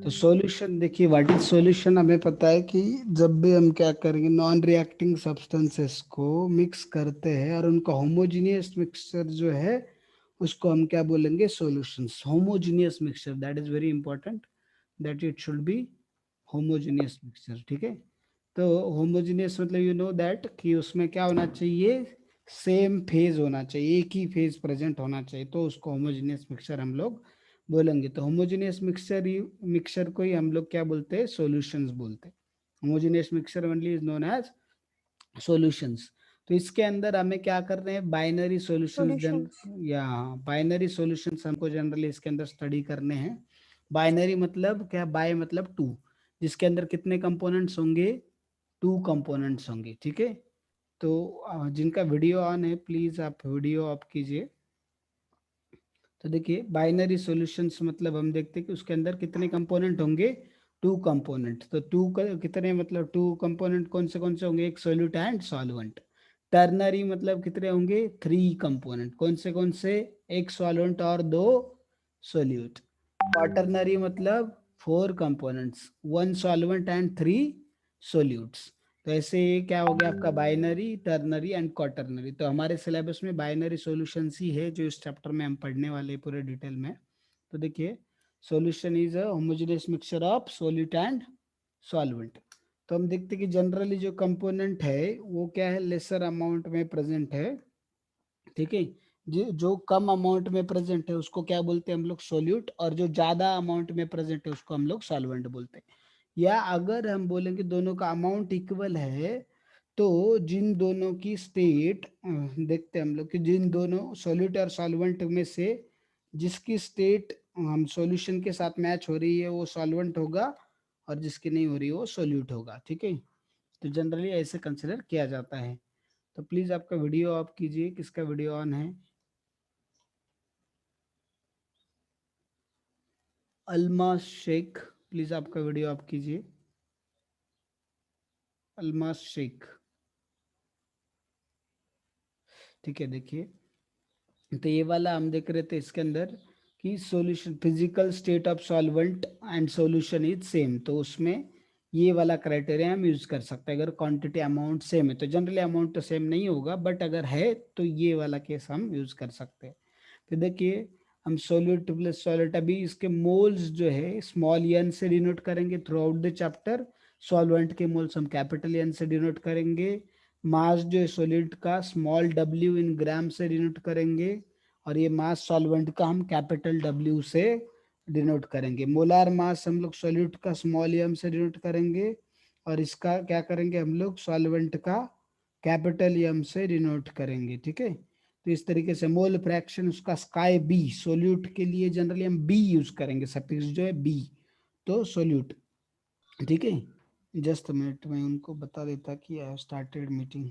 तो सॉल्यूशन देखिए, what is solution, हमें पता है कि जब भी हम क्या करेंगे, नॉन रिएक्टिंग सब्सटेंसेस को मिक्स करते हैं और उनका होमोजीनियस मिक्सचर जो है उसको हम क्या बोलेंगे, solutions. Homogeneous mixture, that is very important, that it should be homogeneous mixture. ठीक है, तो होमोजीनियस मतलब यू नो दैट कि उसमें क्या होना चाहिए, सेम फेज होना चाहिए, एक ही फेज प्रेजेंट होना चाहिए, तो उसको होमोजीनियस मिक्सचर हम लोग बोलेंगे। तो होमोजेनियस मिक्सचर को ही हम लोग क्या बोलते हैं, सॉल्यूशंस बोलते हैं। Homogeneous mixture only is known as solutions. तो इसके अंदर हमें क्या कर रहे हैं, बाइनरी सॉल्यूशंस या बाइनरी सॉल्यूशंस हमको जनरली इसके अंदर स्टडी करने हैं। बाइनरी मतलब क्या, बाय मतलब टू, जिसके अंदर कितने कंपोनेंट्स होंगे, टू कंपोनेंट्स होंगे। ठीक है, तो जिनका वीडियो ऑन है प्लीज आप वीडियो ऑफ कीजिए। तो देखिए बाइनरी सॉल्यूशंस मतलब हम देखते हैं कि उसके अंदर कितने कंपोनेंट होंगे, टू कंपोनेंट। तो टू कितने मतलब टू कंपोनेंट कौन से होंगे, एक सॉल्यूट एंड सॉल्वेंट। टर्नरी मतलब कितने होंगे, थ्री कंपोनेंट। कौन से, एक सॉल्वेंट और दो सॉल्यूट। क्वाटरनरी मतलब four components, one solvent and three solutes. तो ऐसे ये क्या हो गया आपका, बाइनरी, टर्नरी एंड क्वाटरनरी। तो हमारे सिलेबस में बाइनरी सॉल्यूशंस ही है जो इस चैप्टर में हम पढ़ने वाले हैं पूरे डिटेल में। तो देखिए, solution is a homogeneous mixture of solute and solvent. तो हम देखते हैं कि जनरली जो कंपोनेंट है वो क्या है, लेसर अमाउंट में प्रेजेंट है। ठीक है, जो कम अमाउंट में प्रेजेंट है उसको क्या बोलते हैं हम लोग, सोल्यूट, और जो ज्यादा अमाउंट में प्रेजेंट है उसको हम लोग सॉल्वेंट बोलते हैं। या अगर हम बोलेंगे दोनों का अमाउंट इक्वल है, तो जिन दोनों की स्टेट देखते हैं हम लोग कि जिन दोनों सॉल्यूट और सॉल्वेंट में से जिसकी स्टेट हम सॉल्यूशन के साथ मैच हो रही है वो सॉल्वेंट होगा, और जिसकी नहीं हो रही है वो सॉल्यूट होगा। ठीक है, तो जनरली ऐसे कंसिडर किया जाता है। तो प्लीज आपका वीडियो ऑफ कीजिए, किसका वीडियो ऑन है, अल्मास शेख, प्लीज आपका वीडियो ऑफ कीजिए, अल्मास शेख। ठीक है, देखिए तो ये वाला हम देख रहे थे इसके अंदर कि solution, physical state of solvent and solution is same, तो उसमें ये वाला क्राइटेरिया हम यूज कर सकते हैं। अगर क्वांटिटी अमाउंट सेम है, तो जनरली अमाउंट तो सेम नहीं होगा, बट अगर है तो ये वाला केस हम यूज कर सकते हैं। फिर देखिए, हम सोल्यूट प्लस सॉल्वेंट, अभी इसके मोल्स जो है स्मॉल एन से डिनोट करेंगे through out the chapter. Solvent के मोल्स हम कैपिटल एन से डिनोट करेंगे। मास जो है सोलिड का स्मॉल डब्ल्यू इन ग्राम से डिनोट करेंगे, और ये मास सॉल्वेंट का हम कैपिटल डब्ल्यू से डिनोट करेंगे। मोलार मास हम लोग सोल्यूट का स्मॉल एम से डिनोट करेंगे, और इसका क्या करेंगे हम लोग, सॉल्वेंट का कैपिटल एम से डिनोट करेंगे। ठीक है, तो इस तरीके से मोल फ्रैक्शन उसका स्काई बी, सोल्यूट के लिए जनरली हम बी यूज करेंगे, सफिक्स जो है बी, तो सोल्यूट। ठीक है, जस्ट मिनट में उनको बता देता कि आई हैव स्टार्टेड मीटिंग।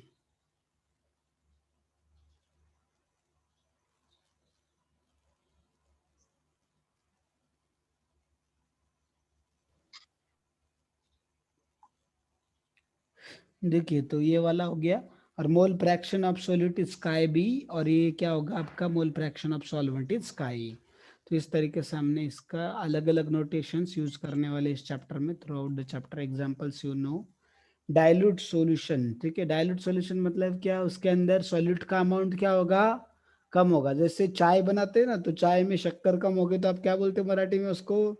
देखिए तो ये वाला हो गया, और mole fraction of solute is chi B, और ये क्या होगा आपका, mole fraction of solvent is chi. तो इस तरीके से हमने इसका अलग अलग नोटेशंस यूज करने वाले इस चैप्टर में, through out the chapter. Examples you know, dilute solution. ठीक है, डाइल्यूट सॉल्यूशन मतलब क्या, उसके अंदर सॉल्यूट का अमाउंट क्या होगा, कम होगा। जैसे चाय बनाते हैं ना, तो चाय में शक्कर कम हो गई तो आप क्या बोलते हैं मराठी में उसको,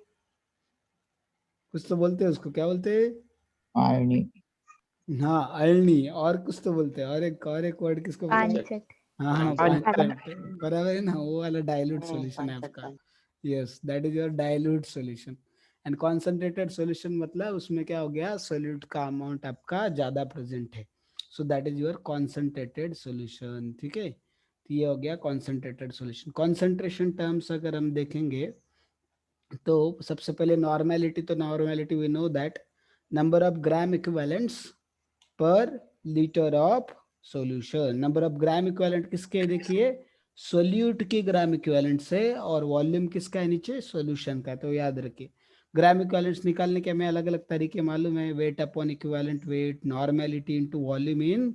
कुछ तो बोलते हैं उसको, क्या बोलते हैं, आयरनी। हाँ अळनी, और कुछ तो बोलते हैं, और एक वर्ड किसको बोलते हैं, पांचट। हाँ हाँ पांचट, बराबर है ना, वो वाला डाइल्यूट सॉल्यूशन है आपका। पांचट। Yes, that is your dilute solution. And concentrated solution मतलब उसमें क्या हो गया, सोल्यूट का अमाउंट आपका ज्यादा प्रेजेंट है, सो that is your concentrated solution. ठीक है, तो ये हो गया कॉन्सेंट्रेटेड सॉल्यूशन। कॉन्सेंट्रेशन टर्म्स अगर हम देखेंगे, तो सबसे पहले नॉर्मेलिटी, तो normality we know that number of gram equivalents per litre of solution. Number of gram equivalent किसके, देखिए सोल्यूट के ग्राम इक्विवेलेंट से, और वॉल्यूम किसका है नीचे, सॉल्यूशन का। तो याद रखिए, ग्राम इक्विवेलेंट्स निकालने के हमें अलग अलग तरीके मालूम है, weight upon equivalent weight, normality into volume in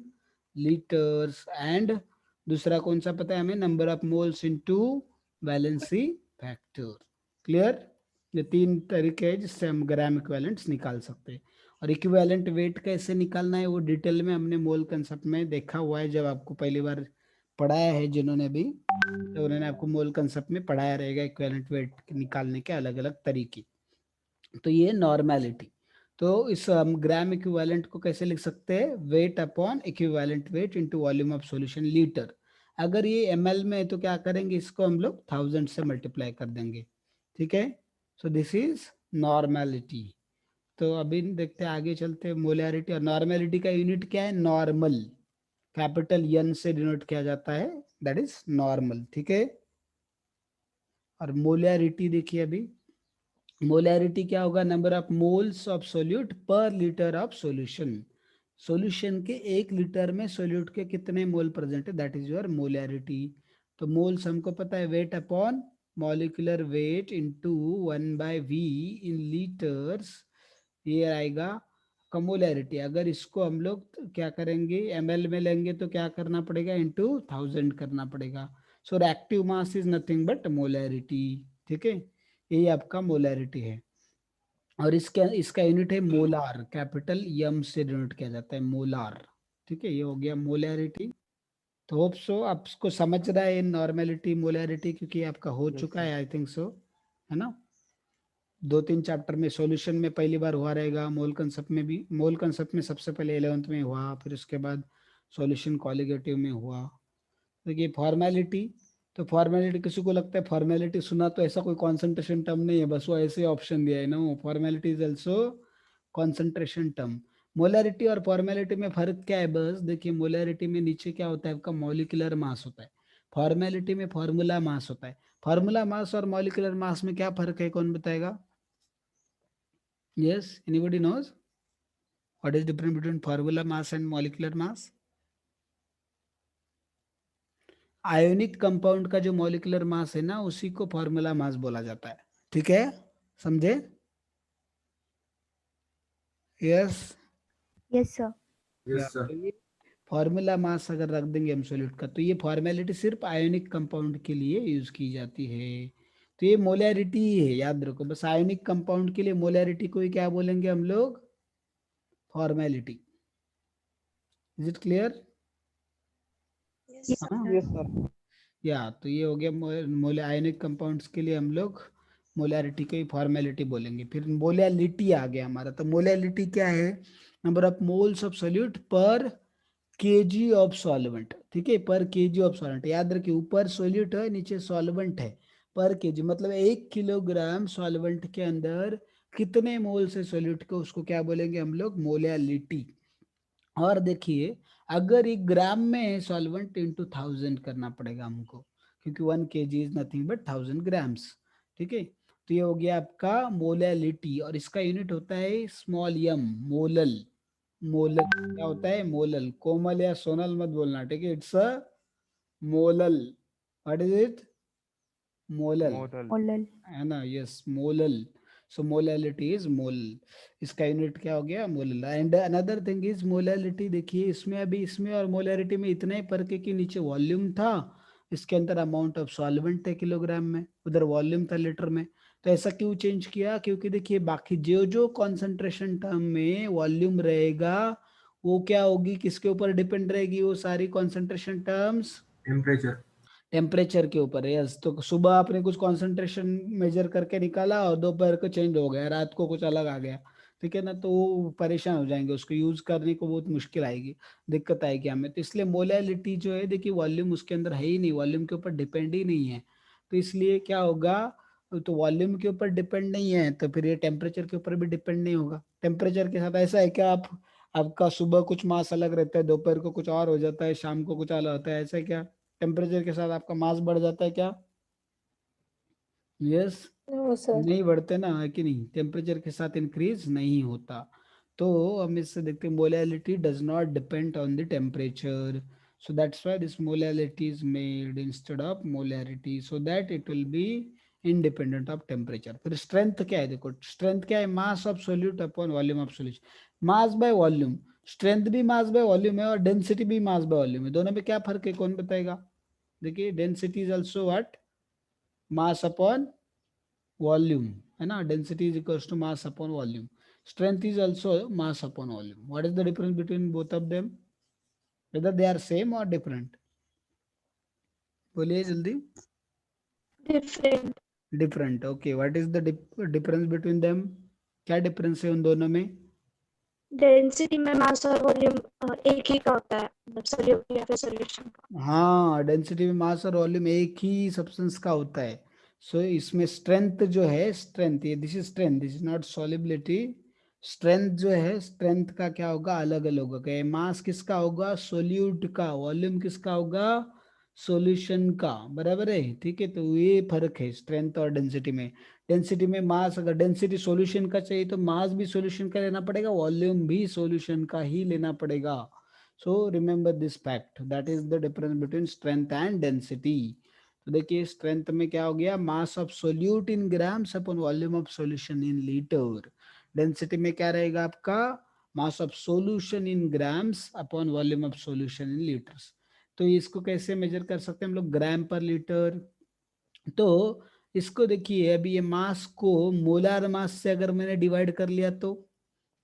litres, and दूसरा कौन सा पता है हमें, number of moles into valency factor. Clear, ये 3 तरीके हैं जिससे हम ग्राम इक्विवेलेंट्स निकाल सकते हैं। और इक्विवेलेंट वेट कैसे निकालना है वो डिटेल में हमने मोल कंसेप्ट में देखा हुआ है, जब आपको पहली बार पढ़ाया है जिन्होंने भी, तो उन्होंने आपको मोल कंसेप्ट में पढ़ाया रहेगा इक्विवेलेंट वेट निकालने के अलग अलग तरीके। तो ये नॉर्मेलिटी। तो इस हम ग्राम इक्विवेलेंट को कैसे लिख सकते हैं, weight upon equivalent weight into volume of solution litre. अगर ये एमएल में है तो क्या करेंगे, इसको हम लोग 1000 से मल्टीप्लाई कर देंगे, ठीक है। सो दिस इज नॉर्मेलिटी। तो अभी देखते हैं, आगे चलते हैं मोलैरिटी। और नॉर्मेलिटी का यूनिट क्या है, नॉर्मल, कैपिटल एन से डिनोट किया जाता है, दैट इज नॉर्मल, ठीक है। और मोलैरिटी देखिए, अभी मोलैरिटी क्या होगा, number of moles of solute पर लीटर ऑफ सॉल्यूशन। सॉल्यूशन के 1 लीटर में सोल्यूट के कितने मोल प्रेजेंट है, दैट इज योर मोलैरिटी। तो मोल्स हमको पता है, weight upon molecular weight into 1/v इन लीटर्स, ये आएगा का मोलैरिटी। अगर इसको हम लोग क्या करेंगे, एमएल में लेंगे तो क्या करना पड़ेगा, इनटू 1000 करना पड़ेगा। So reactive mass is nothing but molarity, ठीक है। यही आपका मोलैरिटी है। और इसका इसका यूनिट है मोलार, कैपिटल एम से डिनोट किया जाता है, मोलार, ठीक है। ये हो गया मोलैरिटी। तो होप सो आपको समझ रहा है नॉर्मेलिटी मोलैरिटी, क्योंकि आपका हो चुका है, आई थिंक सो, है ना। 2-3 चैप्टर में सॉल्यूशन में पहली बार हुआ रहेगा, मोल कंसेप्ट में भी, मोल कंसेप्ट में सबसे पहले 11th में हुआ, फिर उसके बाद सॉल्यूशन कॉलिगेटिव में हुआ। देखिए फॉर्मेलिटी, तो फॉर्मेलिटी किसी को लगता है फॉर्मेलिटी सुना तो ऐसा कोई कॉन्सेंट्रेशन टर्म नहीं है, बस वो ऐसे ऑप्शन दिया है ना, formality is also concentration term. Molarity और फॉर्मेलिटी में फर्क क्या है, बस देखिए मोलैरिटी में नीचे क्या होता है आपका, मॉलिक्यूलर मास होता है। फॉर्मेलिटी में फॉर्मूला मास होता है। फॉर्मूला मास और मॉलिक्यूलर मास में क्या फर्क है, कौन बताएगा। Yes, anybody knows what is difference between formula mass and molecular mass. Ionic compound का जो मॉलिक्यूलर मास है ना, उसी को फॉर्मूला मास बोला जाता है, ठीक है, समझे। यस। Yes sir. या तो ये फॉर्मूला मास अगर रख देंगे हम सॉल्यूट का, तो ये फॉर्मेलिटी सिर्फ आयोनिक कंपाउंड के लिए यूज की जाती है। तो ये मोलैरिटी ही है, याद रखो, बस आयोनिक कंपाउंड के लिए मोलैरिटी को ही क्या बोलेंगे हम लोग, formality. Is it clear. Yes हाँ, सर। या तो ये हो गया मोले आयनिक कंपाउंड्स के लिए हम लोग मोलैरिटी को ही फॉर्मेलिटी बोलेंगे। फिर मोलैलिटी आ गया हमारा। तो मोलैलिटी क्या है, number of moles of solute पर केजी ऑफ सॉल्वेंट, ठीक है, पर केजी ऑफ सॉल्वेंट। याद रखिए, ऊपर सोल्यूट है, नीचे सॉल्वेंट है, पर केजी मतलब 1 किलोग्राम सॉल्वेंट के अंदर कितने मोल्स है सोल्यूट के, उसको क्या बोलेंगे हम लोग, मोलैलिटी। और देखिए, अगर 1 ग्राम में है सॉल्वेंट, इंटू 1000 करना पड़ेगा हमको, क्योंकि 1 kg is nothing but 1000 grams, ठीक है। तो ये हो गया आपका मोलैलिटी। और इसका यूनिट होता है स्मॉल एम, मोलल। मोलल क्या होता है, मोलल, कोमल या सोनल मत बोलना, ठीक है, it's a molal. What is it, molal, model. ओलल। है ना, yes, molal. So molality is mole, इसका यूनिट क्या हो गया, molal. And another thing is molality, देखिए इसमें अभी इसमें और मोलैलिटी में इतना ही फर्क है कि नीचे वॉल्यूम था, इसके अंदर अमाउंट ऑफ सॉल्वेंट है किलोग्राम में, उधर वॉल्यूम था लीटर में। तो ऐसा क्यों चेंज किया, क्योंकि देखिए बाकी जो जो कॉन्सेंट्रेशन टर्म में वॉल्यूम रहेगा, वो क्या होगी, किसके ऊपर डिपेंड रहेगी, वो सारी कॉन्सेंट्रेशन टर्म्स टेम्परेचर। टेम्परेचर के ऊपर है। यस, तो सुबह आपने कुछ कंसंट्रेशन मेजर करके निकाला और दोपहर को चेंज हो गया, रात को कुछ अलग आ गया, ठीक है ना, तो वो परेशान हो जाएंगे, उसको यूज करने को बहुत मुश्किल आएगी, दिक्कत आएगी हमें। तो इसलिए मोलैलिटी जो है, देखिए वॉल्यूम उसके अंदर है ही नहीं, वॉल्यूम के ऊपर डिपेंड ही नहीं है। तो इसलिए क्या होगा, तो वॉल्यूम के ऊपर डिपेंड नहीं है, तो फिर ये टेम्परेचर के ऊपर भी डिपेंड नहीं होगा। टेम्परेचर के साथ ऐसा है क्या, आप आपका सुबह कुछ मास अलग रहता है, दोपहर को कुछ और हो जाता है, शाम को कुछ अलग होता है, ऐसा है क्या, टेम्परेचर के साथ आपका मास बढ़ जाता है क्या। Yes, no sir. नहीं बढ़ते ना, है कि नहीं, टेम्परेचर के साथ इंक्रीज नहीं होता। तो हम इससे देखते हैं molality does not depend on the temperature, so that's why this molality is made instead of molarity, so that it will be independent of temperature। फिर स्ट्रेंथ क्या है, देखो स्ट्रेंथ क्या है, मास of solute upon volume of solution, mass by volume. Strength भी mass by volume है और density भी मास बाय वॉल्यूम है, दोनों में क्या फर्क है, कौन बताएगा। देखिए density is also what, mass upon volume, है ना, density is equals to mass upon volume, strength is also mass upon volume. What is the difference between both of them, whether they are same और different? बोलिए जल्दी. Different. Different. Okay, what is the difference between them? क्या difference है उन दोनों में? Density में मास और वॉल्यूम एक ही का होता है, मतलब सॉल्यूट या फिर सॉल्यूशन का. हाँ, डेंसिटी में मास और वॉल्यूम एक ही सब्सटेंस का होता है. सो इसमें स्ट्रेंथ जो है, स्ट्रेंथ, ये this is strength, this is not solubility. Strength जो है, स्ट्रेंथ का क्या होगा, अलग अलग होगा. मास किसका होगा, सोल्यूट का. वॉल्यूम किसका होगा, सॉल्यूशन का. बराबर है, ठीक है. तो ये फर्क है स्ट्रेंथ और डेंसिटी में. डेंसिटी में मास, अगर डेंसिटी सॉल्यूशन का चाहिए तो मास भी सॉल्यूशन का लेना पड़ेगा, वॉल्यूम भी सॉल्यूशन का ही लेना पड़ेगा. So remember this fact, that is the difference between strength and density. तो देखिए स्ट्रेंथ में क्या हो गया, मास of solute in grams upon volume of solution in litre. Density में क्या रहेगा आपका, मास of solution in grams upon volume of solution in litres. तो इसको कैसे मेजर कर सकते हैं हम लोग, ग्राम पर लीटर. तो इसको देखिए, अभी ये मास को मोलार मास से अगर मैंने डिवाइड कर लिया तो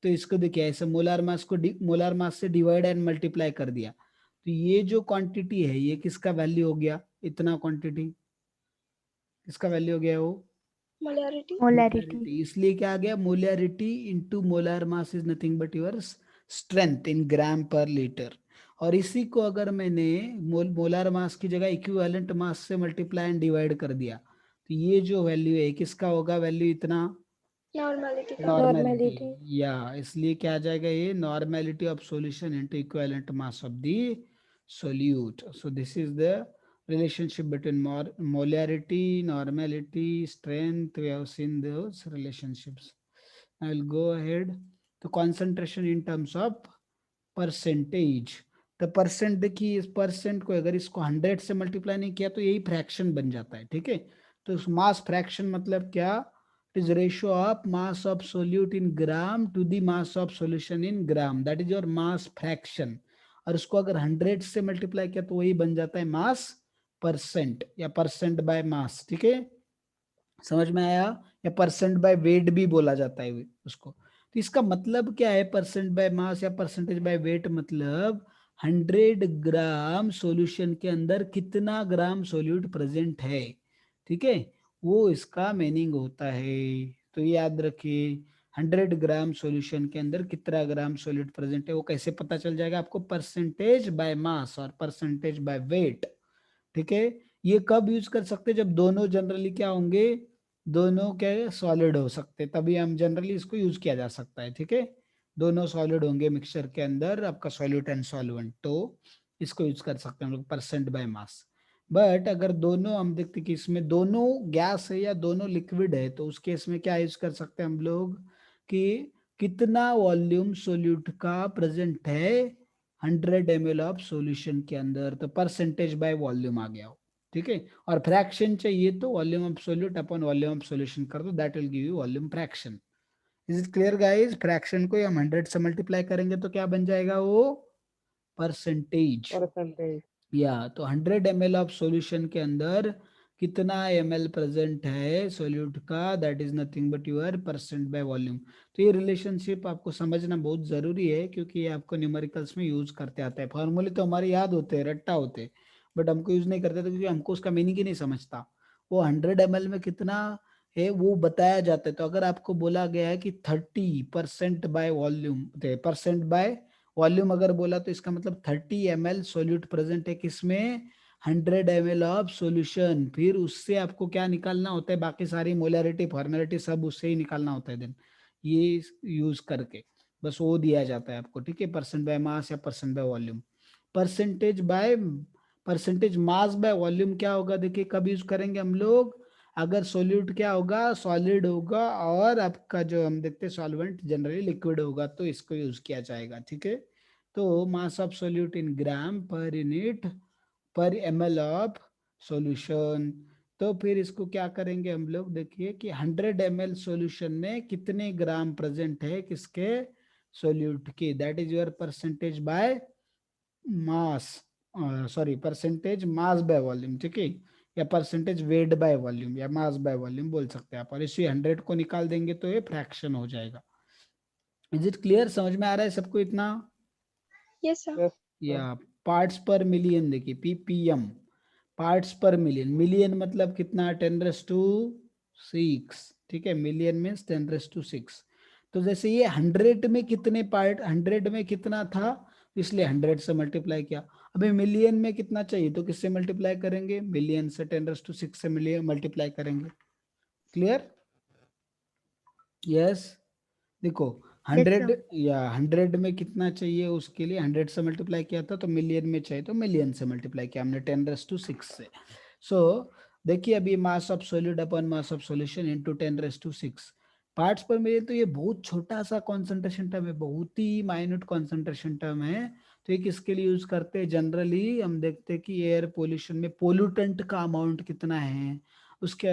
इसको देखिए ऐसे, मोलार मास को मोलार मास से डिवाइड एंड मल्टीप्लाई कर दिया, तो ये जो क्वांटिटी है ये किसका वैल्यू हो गया, इतना क्वांटिटी किसका वैल्यू हो गया, वो मोलैरिटी. मोलैरिटी. इसलिए क्या आ गया, molarity into molar mass is nothing but your strength in gram per litre. और इसी को अगर मैंने मोलार मास की जगह इक्विवेलेंट मास से मल्टीप्लाई एंड डिवाइड कर दिया, तो ये जो वैल्यू है किसका होगा, वैल्यू इतना, नॉर्मलिटी का. नॉर्मेलिटी. या इसलिए क्या आ जाएगा, ये normality of solution into equivalent mass of the solute. So this is the relationship between molarity, normality, strength. We have seen those relationships. I will go ahead to concentration in terms of percentage. तो percent देखिए, इस percent को अगर इसको 100 से multiply नहीं किया तो यही फ्रैक्शन बन जाता है, ठीक है. तो मास फ्रैक्शन मतलब क्या, it is ratio of mass of solute in gram to the mass of solution in gram, that is your mass fraction. और इसको अगर 100 से मल्टीप्लाई किया तो वही बन जाता है मास परसेंट, या परसेंट बाय मास, ठीक है. समझ में आया, या परसेंट बाय वेट भी बोला जाता है उसको. तो इसका मतलब क्या है, परसेंट बाय मास या परसेंटेज बाय वेट, मतलब 100 ग्राम सॉल्यूशन के अंदर कितना ग्राम सोल्यूट प्रेजेंट है, ठीक है, वो इसका मीनिंग होता है. तो ये याद रखिए, 100 ग्राम सॉल्यूशन के अंदर कितना ग्राम सोल्यूट प्रेजेंट है, वो कैसे पता चल जाएगा आपको, परसेंटेज बाय मास और परसेंटेज बाय वेट, ठीक है. ये कब यूज कर सकते हैं, जब दोनों जनरली क्या होंगे, दोनों क्या सॉलिड हो सकते हैं, तभी हम जनरली इसको यूज किया जा सकता है, ठीक है. दोनों सॉलिड होंगे मिक्सचर के अंदर, आपका सॉल्यूट एंड सॉल्वेंट, तो इसको यूज कर सकते हैं हम लोग परसेंट बाय मास. बट अगर दोनों हम देखते कि इसमें दोनों गैस है या दोनों लिक्विड है, तो उस केस में क्या यूज कर सकते हैं हम लोग, कि कितना वॉल्यूम सोल्यूट का प्रेजेंट है 100 ml ऑफ सॉल्यूशन के अंदर, तो परसेंटेज बाय वॉल्यूम आ गया हो, ठीक है. और फ्रैक्शन चाहिए तो volume of solute upon volume of solution कर दो, that will give you volume fraction. Is it clear guys, fraction को हम 100 से मल्टीप्लाई करेंगे तो क्या बन जाएगा, वो परसेंटेज. या तो 100 ml ऑफ सॉल्यूशन के अंदर कितना ml प्रेजेंट है सोल्यूट का, that is nothing but your percent by volume. तो ये रिलेशनशिप आपको समझना बहुत जरूरी है, क्योंकि ये आपको न्यूमेरिकल्स में यूज करते आता है. फॉर्मूले तो हमारे याद होते हैं, रट्टा होते हैं, बट हमको यूज नहीं करते थे क्योंकि हमको उसका मीनिंग ही नहीं समझता. वो 100 ml में कितना है वो बताया जाता है. तो अगर आपको बोला गया है कि 30% bye volume, percent by volume अगर बोला, तो इसका मतलब 30 ml सोल्यूट प्रेजेंट है किसमें, 100 ml ऑफ सॉल्यूशन. फिर उससे आपको क्या निकालना होता है, बाकी सारी मोलैरिटी फॉर्मेलिटी सब उससे ही निकालना होता है. देन ये यूज करके बस वो दिया जाता है आपको, ठीक है, परसेंट बाय मास या percent by volume. Percentage by, percentage mass by volume क्या होगा, देखिए कब यूज करेंगे हम लोग, अगर सोल्यूट क्या होगा, सॉलिड होगा, और आपका जो हम देखते हैं सॉल्वेंट जनरली लिक्विड होगा, तो इसको यूज किया जाएगा, ठीक है. तो मास of solute in gram per unit पर ml ऑफ सॉल्यूशन. तो फिर इसको क्या करेंगे हम लोग, देखिए कि 100 ml सॉल्यूशन में कितने ग्राम प्रेजेंट है किसके, सोल्यूट की, that is your percentage by mass, sorry percentage mass by volume, ठीक है. या परसेंटेज वेट बाय वॉल्यूम या मास बाय वॉल्यूम बोल सकते हैं आप, और इसी 100 को निकाल देंगे तो ये फ्रैक्शन हो जाएगा। Is it clear? समझ में आ रहा है सबको इतना? Yes sir. या पार्ट्स पर मिलियन देखिए, पीपीएम, पार्ट्स पर मिलियन, मिलियन मतलब कितना, 10⁶, ठीक है, मिलियन मीन्स 10⁶। तो जैसे ये 100 में कितने पार्ट, 100 में कितना था, इसलिए 100 से मल्टीप्लाई किया। अभी मिलियन में कितना चाहिए तो किससे मल्टीप्लाई करेंगे, मिलियन से 10⁶ से मिलियन मल्टीप्लाई करेंगे। क्लियर? यस। देखो 100 या 100 में कितना चाहिए, उसके लिए 100 से मल्टीप्लाई किया था, तो मिलियन में चाहिए तो मिलियन से मल्टीप्लाई किया हमने 10⁶ से। सो देखिए अभी mass of solid upon mass of solution into 10⁶ parts पर मिलियन, तो ये बहुत छोटा सा कॉन्सेंट्रेशन टर्म है, बहुत ही माइन्यूट कॉन्सेंट्रेशन टर्म है। तो ये किसके लिए यूज करते हैं, जनरली हम देखते हैं कि एयर पोल्यूशन में पोल्यूटेंट का अमाउंट कितना है, उसके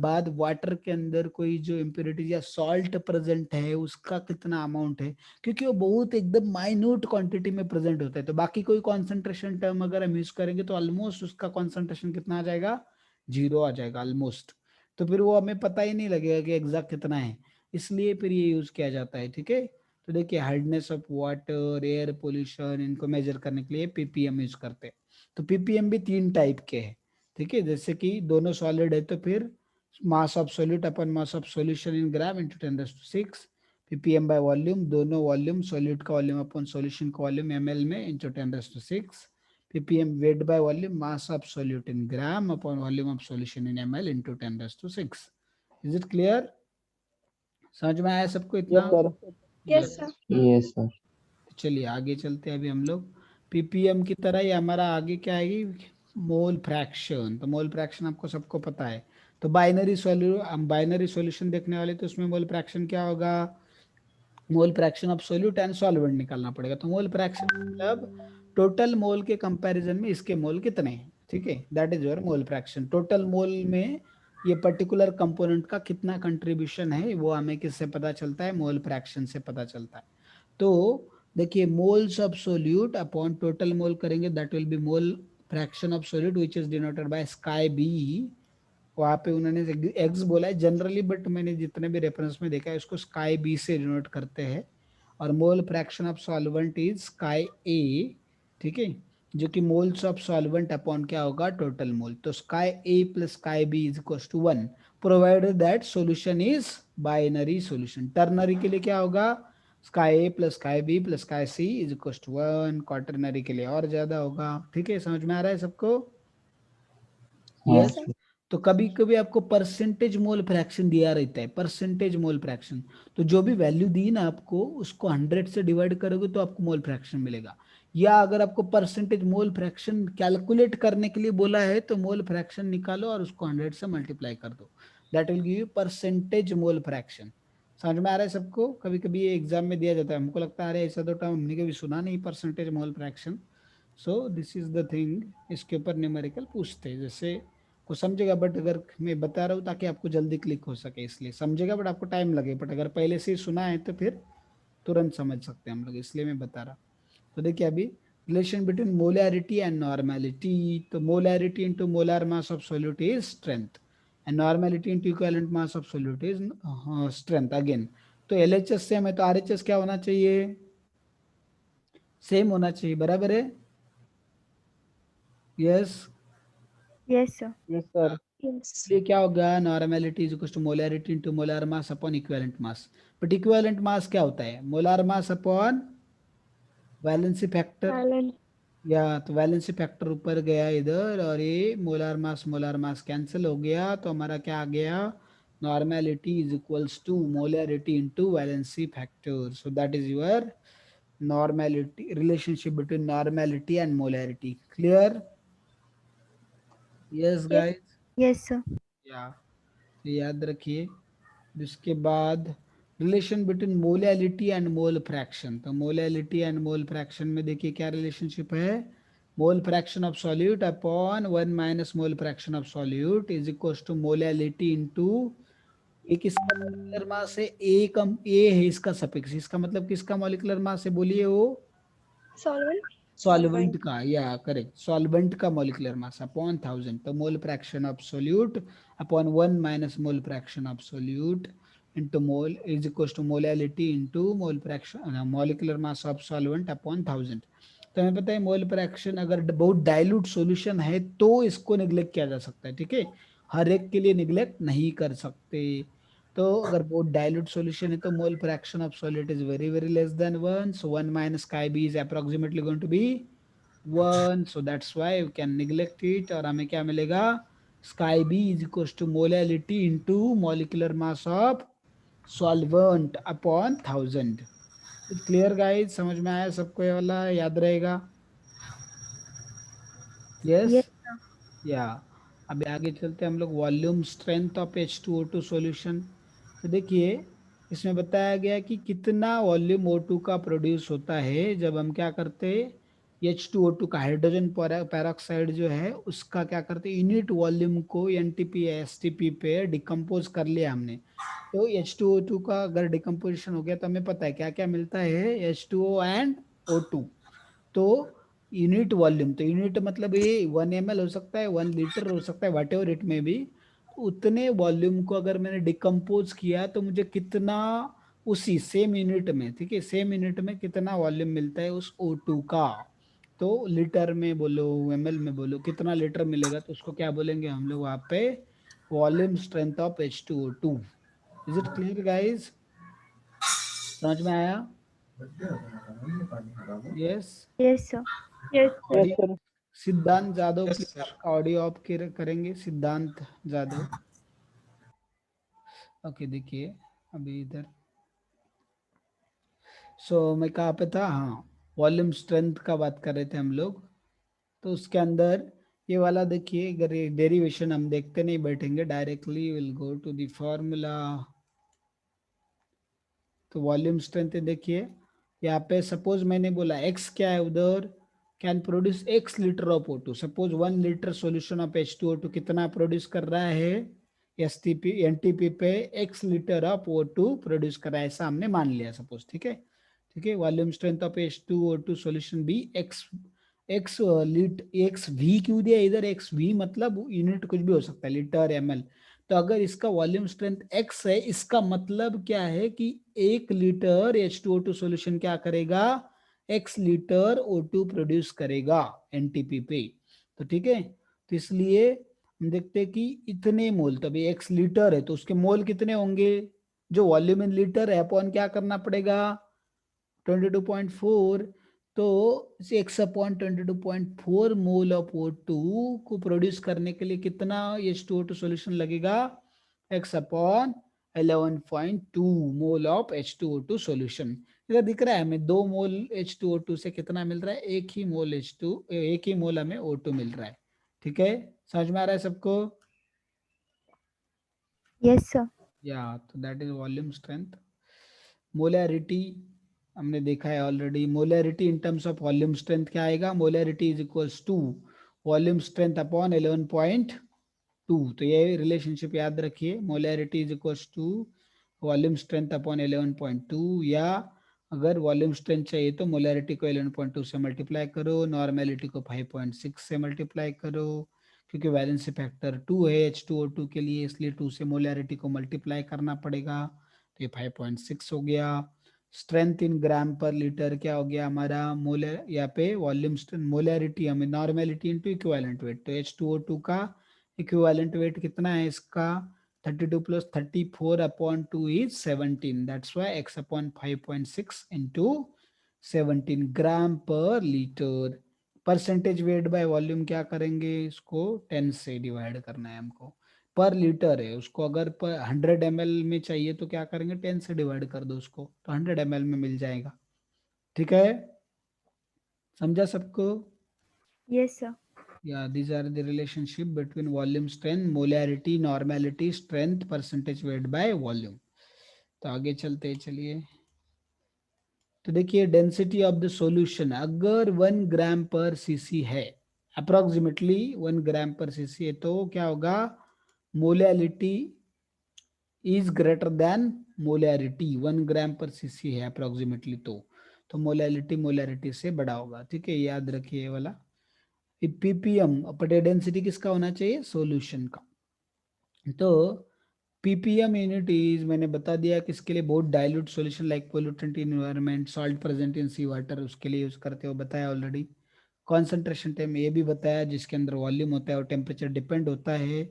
बाद वाटर के अंदर कोई जो इम्प्योरिटी या सॉल्ट प्रेजेंट है उसका कितना अमाउंट है, क्योंकि वो बहुत एकदम माइन्यूट क्वांटिटी में प्रेजेंट होता है। तो बाकी कोई कॉन्सेंट्रेशन टर्म अगर हम यूज करेंगे तो ऑलमोस्ट उसका कॉन्सेंट्रेशन कितना आ जाएगा, 0 आ जाएगा ऑलमोस्ट। तो फिर वो हमें पता ही नहीं लगेगा कि एग्जैक्ट कितना है, इसलिए फिर ये यूज किया जाता है। ठीक है, तो देखिए hardness of water, air pollution, इनको मेजर करने के लिए पीपीएम यूज करते हैं। तो पीपीएम भी 3 टाइप के हैं। ठीक है, जैसे कि दोनों सॉलिड है तो फिर mass of solid upon mass of solution in gram into 10⁶, ppm by volume, दोनों वॉल्यूम सॉलिड का वॉल्यूम अपन सॉल्यूशन का वॉल्यूम एमएल में into 10⁶, ppm weight by volume mass of solute in gram upon volume of solution in ml into 10⁶. Is it clear? समझ में आया सबको इतना? Yes sir. Yes sir. चलिए आगे चलते हैं अभी हम लोग। पीपीएम की तरह ही हमारा आगे क्या आएगी, मोल फ्रैक्शन। तो मोल फ्रैक्शन आपको सबको पता है। तो बाइनरी सॉल्यूशन देखने वाले तो उसमें मोल फ्रैक्शन क्या होगा, मोल fraction of solute and solvent निकालना पड़ेगा। तो मोल फ्रैक्शन मतलब टोटल मोल के कंपैरिजन में इसके मोल कितने हैं। ठीक है, that is your mole fraction. Total mole में ये पर्टिकुलर कंपोनेंट का कितना कंट्रीब्यूशन है वो हमें किससे पता चलता है, मोल फ्रैक्शन से पता चलता है। तो देखिए moles of solute upon total mole करेंगे, that will be mole fraction of solute which is denoted by chi B. वहां पे उन्होंने एक्स बोला है जनरली, बट मैंने जितने भी रेफरेंस में देखा है उसको स्काई बी से डिनोट करते हैं। और mole fraction of solvent is chi A. ठीक है, जो कि मोल्स ऑफ सॉल्वेंट अपॉन क्या होगा, टोटल मोल। तो chi A plus chi B is equal to 1 provided that solution is binary solution. Ternary के लिए क्या होगा, chi A plus chi B plus chi C is equal to 1। Quaternary के लिए और ज्यादा होगा। ठीक है, समझ में आ रहा है सबको? यस। तो कभी कभी आपको परसेंटेज मोल फ्रैक्शन दिया रहता है, परसेंटेज मोल फ्रैक्शन। तो जो भी वैल्यू दी ना आपको उसको 100 से डिवाइड करोगे तो आपको मोल फ्रैक्शन मिलेगा। या अगर आपको परसेंटेज मोल फ्रैक्शन कैलकुलेट करने के लिए बोला है तो मोल फ्रैक्शन निकालो और उसको 100 से मल्टीप्लाई कर दो, that will give you percentage mole fraction. समझ में आ रहा है सबको? कभी कभी ये एग्जाम में दिया जाता है, हमको लगता है अरे ऐसा तो टर्म हमने कभी सुना नहीं, percentage mole fraction. So this is the thing, इसके ऊपर न्यूमेरिकल पूछते हैं। जैसे को समझेगा, बट अगर मैं बता रहा हूँ ताकि आपको जल्दी क्लिक हो सके इसलिए समझेगा, बट आपको टाइम लगे। बट अगर पहले से ही सुना है तो फिर तुरंत समझ सकते हैं हम लोग, इसलिए मैं बता रहा। तो देखिए अभी relation between molarity and normality. तो molarity into molar mass of solute is strength and normality into equivalent mass of solute is strength again. तो एलएचएस से हमें तो आरएचएस क्या होना चाहिए, सेम होना चाहिए, बराबर है? यस। Yes sir. यस। इसलिए क्या होगा, normality is equal to molarity into molar mass upon equivalent mass. But equivalent mass क्या होता है, molar mass upon valency factor. या तो वैलेंसी फैक्टर ऊपर गया इधर और ये मोलर मास कैंसिल हो गया, तो हमारा क्या आ गया, normality is equals to molarity into valency factor. So that is your normality, relationship between normality and molarity. Clear? Yes guys. Yes sir. या तो याद रखिए। इसके बाद relation between molality and mole fraction. तो मोलैलिटी एंड मोल फ्रैक्शन में देखिए क्या रिलेशनशिप है, mole fraction of solute upon 1 minus mole fraction of solute is equal to molality into, एक इसका मॉलिक्यूलर मास है, ए कम ए है इसका सफिक्स, इसका मतलब किसका मॉलिक्यूलर मास है बोलिए, वो सॉल्वेंट। सॉल्वेंट का, या करेक्ट, सॉल्वेंट का मॉलिक्यूलर मास अपॉन 1000, तो mole fraction of solute upon 1 minus mole fraction of solute into mole is equals to molality into mole fraction molecular mass of solvent upon 1000। तो हमें पता है mole fraction अगर बहुत dilute solution है तो इसको निग्लेक्ट किया जा सकता है, ठीक है, हर एक के लिए निग्लेक्ट नहीं कर सकते। तो अगर बहुत डाइल्यूट सॉल्यूशन है तो mole fraction of solid is very very less than 1, so 1 minus chi B is approximately going to be 1, so that's why we can neglect it, और हमें क्या मिलेगा, sky b is equals to molality into molecular mass of solvent upon 1000। Clear guys, समझ में आया सबको, ये वाला याद रहेगा? यस Yes, या अभी आगे चलते हैं हम लोग, volume strength of H2O2 solution. तो देखिए इसमें बताया गया कि कितना वॉल्यूम O2 का प्रोड्यूस होता है जब हम क्या करते हैं, H2O2 का हाइड्रोजन पेरोक्साइड जो है उसका क्या करते हैं, यूनिट वॉल्यूम को एनटीपी या एसटीपी पे डिकम्पोज कर लिया हमने। तो H2O2 का अगर डिकम्पोजिशन हो गया तो हमें पता है क्या क्या मिलता है, H2O एंड O2। तो यूनिट वॉल्यूम, तो यूनिट मतलब ये 1 ml हो सकता है, 1 लीटर हो सकता है, वट एवर इट में भी, उतने वॉल्यूम को अगर मैंने डिकम्पोज किया तो मुझे कितना, उसी सेम यूनिट में, ठीक है, सेम यूनिट में कितना वॉल्यूम मिलता है उस O2 का। तो लीटर में बोलो, ml में बोलो, कितना लीटर मिलेगा तो उसको क्या बोलेंगे हम लोग वहाँ पे, volume strength of H2O2। Is it clear guys, समझ में आया? Yes yes, sir. Yes, sir. Yes sir. सिद्धांत जादव प्लीज आपका ऑडियो ऑफ करेंगे, सिद्धांत जादव। ओके देखिए अभी इधर, सो मैं कहाँ पे था, हाँ वॉल्यूम स्ट्रेंथ का बात कर रहे थे हम लोग। तो उसके अंदर ये वाला देखिए, अगर ये डेरिवेशन हम देखते नहीं बैठेंगे, directly will go to the formula. तो वॉल्यूम स्ट्रेंथ देखिए यहाँ पे, सपोज मैंने बोला x क्या है उधर, can produce x litre of O2, suppose 1 litre solution of H2O2 कितना प्रोड्यूस कर रहा है, एसटीपी एनटीपी पे x litre of O2 produce कर रहा है, ऐसा हमने मान लिया सपोज, ठीक है, ठीक है। Volume strength of H2O2 solution भी x लीट एक्स वी क्यों दिया इधर, एक्स वी मतलब यूनिट कुछ भी हो सकता है, लीटर ml। तो अगर इसका वॉल्यूम स्ट्रेंथ x है, इसका मतलब क्या है कि 1 लीटर H2O2 सॉल्यूशन क्या करेगा, x लीटर O2 प्रोड्यूस करेगा एनटीपी पे। तो ठीक है, तो इसलिए हम देखते हैं कि इतने मोल, तभी x लीटर है तो उसके मोल कितने होंगे, जो वॉल्यूम इन लीटर है अपॉन क्या करना पड़ेगा 22.4, तो x upon 22.4 mole of O2 को प्रोड्यूस करने के लिए कितना H2O2 सॉल्यूशन लगेगा, x upon 11.2 mole of H2O2 solution. इधर दिख रहा है हमें 2 मोल H2O2 से कितना मिल रहा है, एक ही मोल हमें O2 मिल रहा है, ठीक है, समझ में आ रहा है सबको? Yes, sir. या तो that is volume strength. Molarity हमने देखा है already, molarity in terms of volume strength क्या आएगा, molarity is equals to volume strength upon 11.2। तो ये रिलेशनशिप याद रखिए, molarity is equals to volume strength upon 11.2, या अगर वॉल्यूम स्ट्रेंथ चाहिए तो मोलैरिटी को 11.2 से मल्टीप्लाई करो, नॉर्मेलिटी को 5.6 से मल्टीप्लाई करो, क्योंकि वैलेंसी फैक्टर 2 है H2O2 के लिए, इसलिए 2 से मोलैरिटी को मल्टीप्लाई करना पड़ेगा, तो ये 5.6 हो गया। Strength in gram per litre क्या हो गया हमारा, मोलर यहाँ पे वॉल्यूम स्ट्रेंथ, मोलैरिटी हमें नॉर्मेलिटी इनटू इक्विवेलेंट वेट, तो H2O2 का इक्विवेलेंट वेट कितना है इसका 32 plus 34 upon 2 is 17, that's why x upon 5.6 into 17 gram per litre. Percentage wait by volume क्या करेंगे, इसको 10 से डिवाइड करना है हमको, पर लीटर है उसको, अगर 100 ml में चाहिए तो क्या करेंगे 10 से डिवाइड कर दो उसको, तो 100 ml में मिल जाएगा, ठीक है, समझा सबको? Yes, sir. Yeah, these are the relationship between volume strength, molarity, normality, strength, percentage weight by volume। तो आगे चलते हैं, चलिए। तो देखिए डेंसिटी ऑफ द सॉल्यूशन अगर 1 ग्राम पर सीसी है, अप्रोक्सीमेटली 1 ग्राम पर सीसी है, तो क्या होगा, molality is greater then molarity, 1 ग्राम पर सीसी है अप्रोक्सीमेटली, तो तो मोलैलिटी मोलैरिटी से बड़ा होगा। ठीक है, याद रखिए ये वाला। पीपीएम अपडेट डेंसिटी किसका होना चाहिए? सॉल्यूशन का। तो ppm यूनिट इज, मैंने बता दिया किसके लिए, बहुत dilute solution like pollutant in environment, salt present in sea water, उसके लिए यूज करते हो, बताया ऑलरेडी। कॉन्सेंट्रेशन टाइम ये भी बताया, जिसके अंदर वॉल्यूम होता है और टेम्परेचर डिपेंड होता है।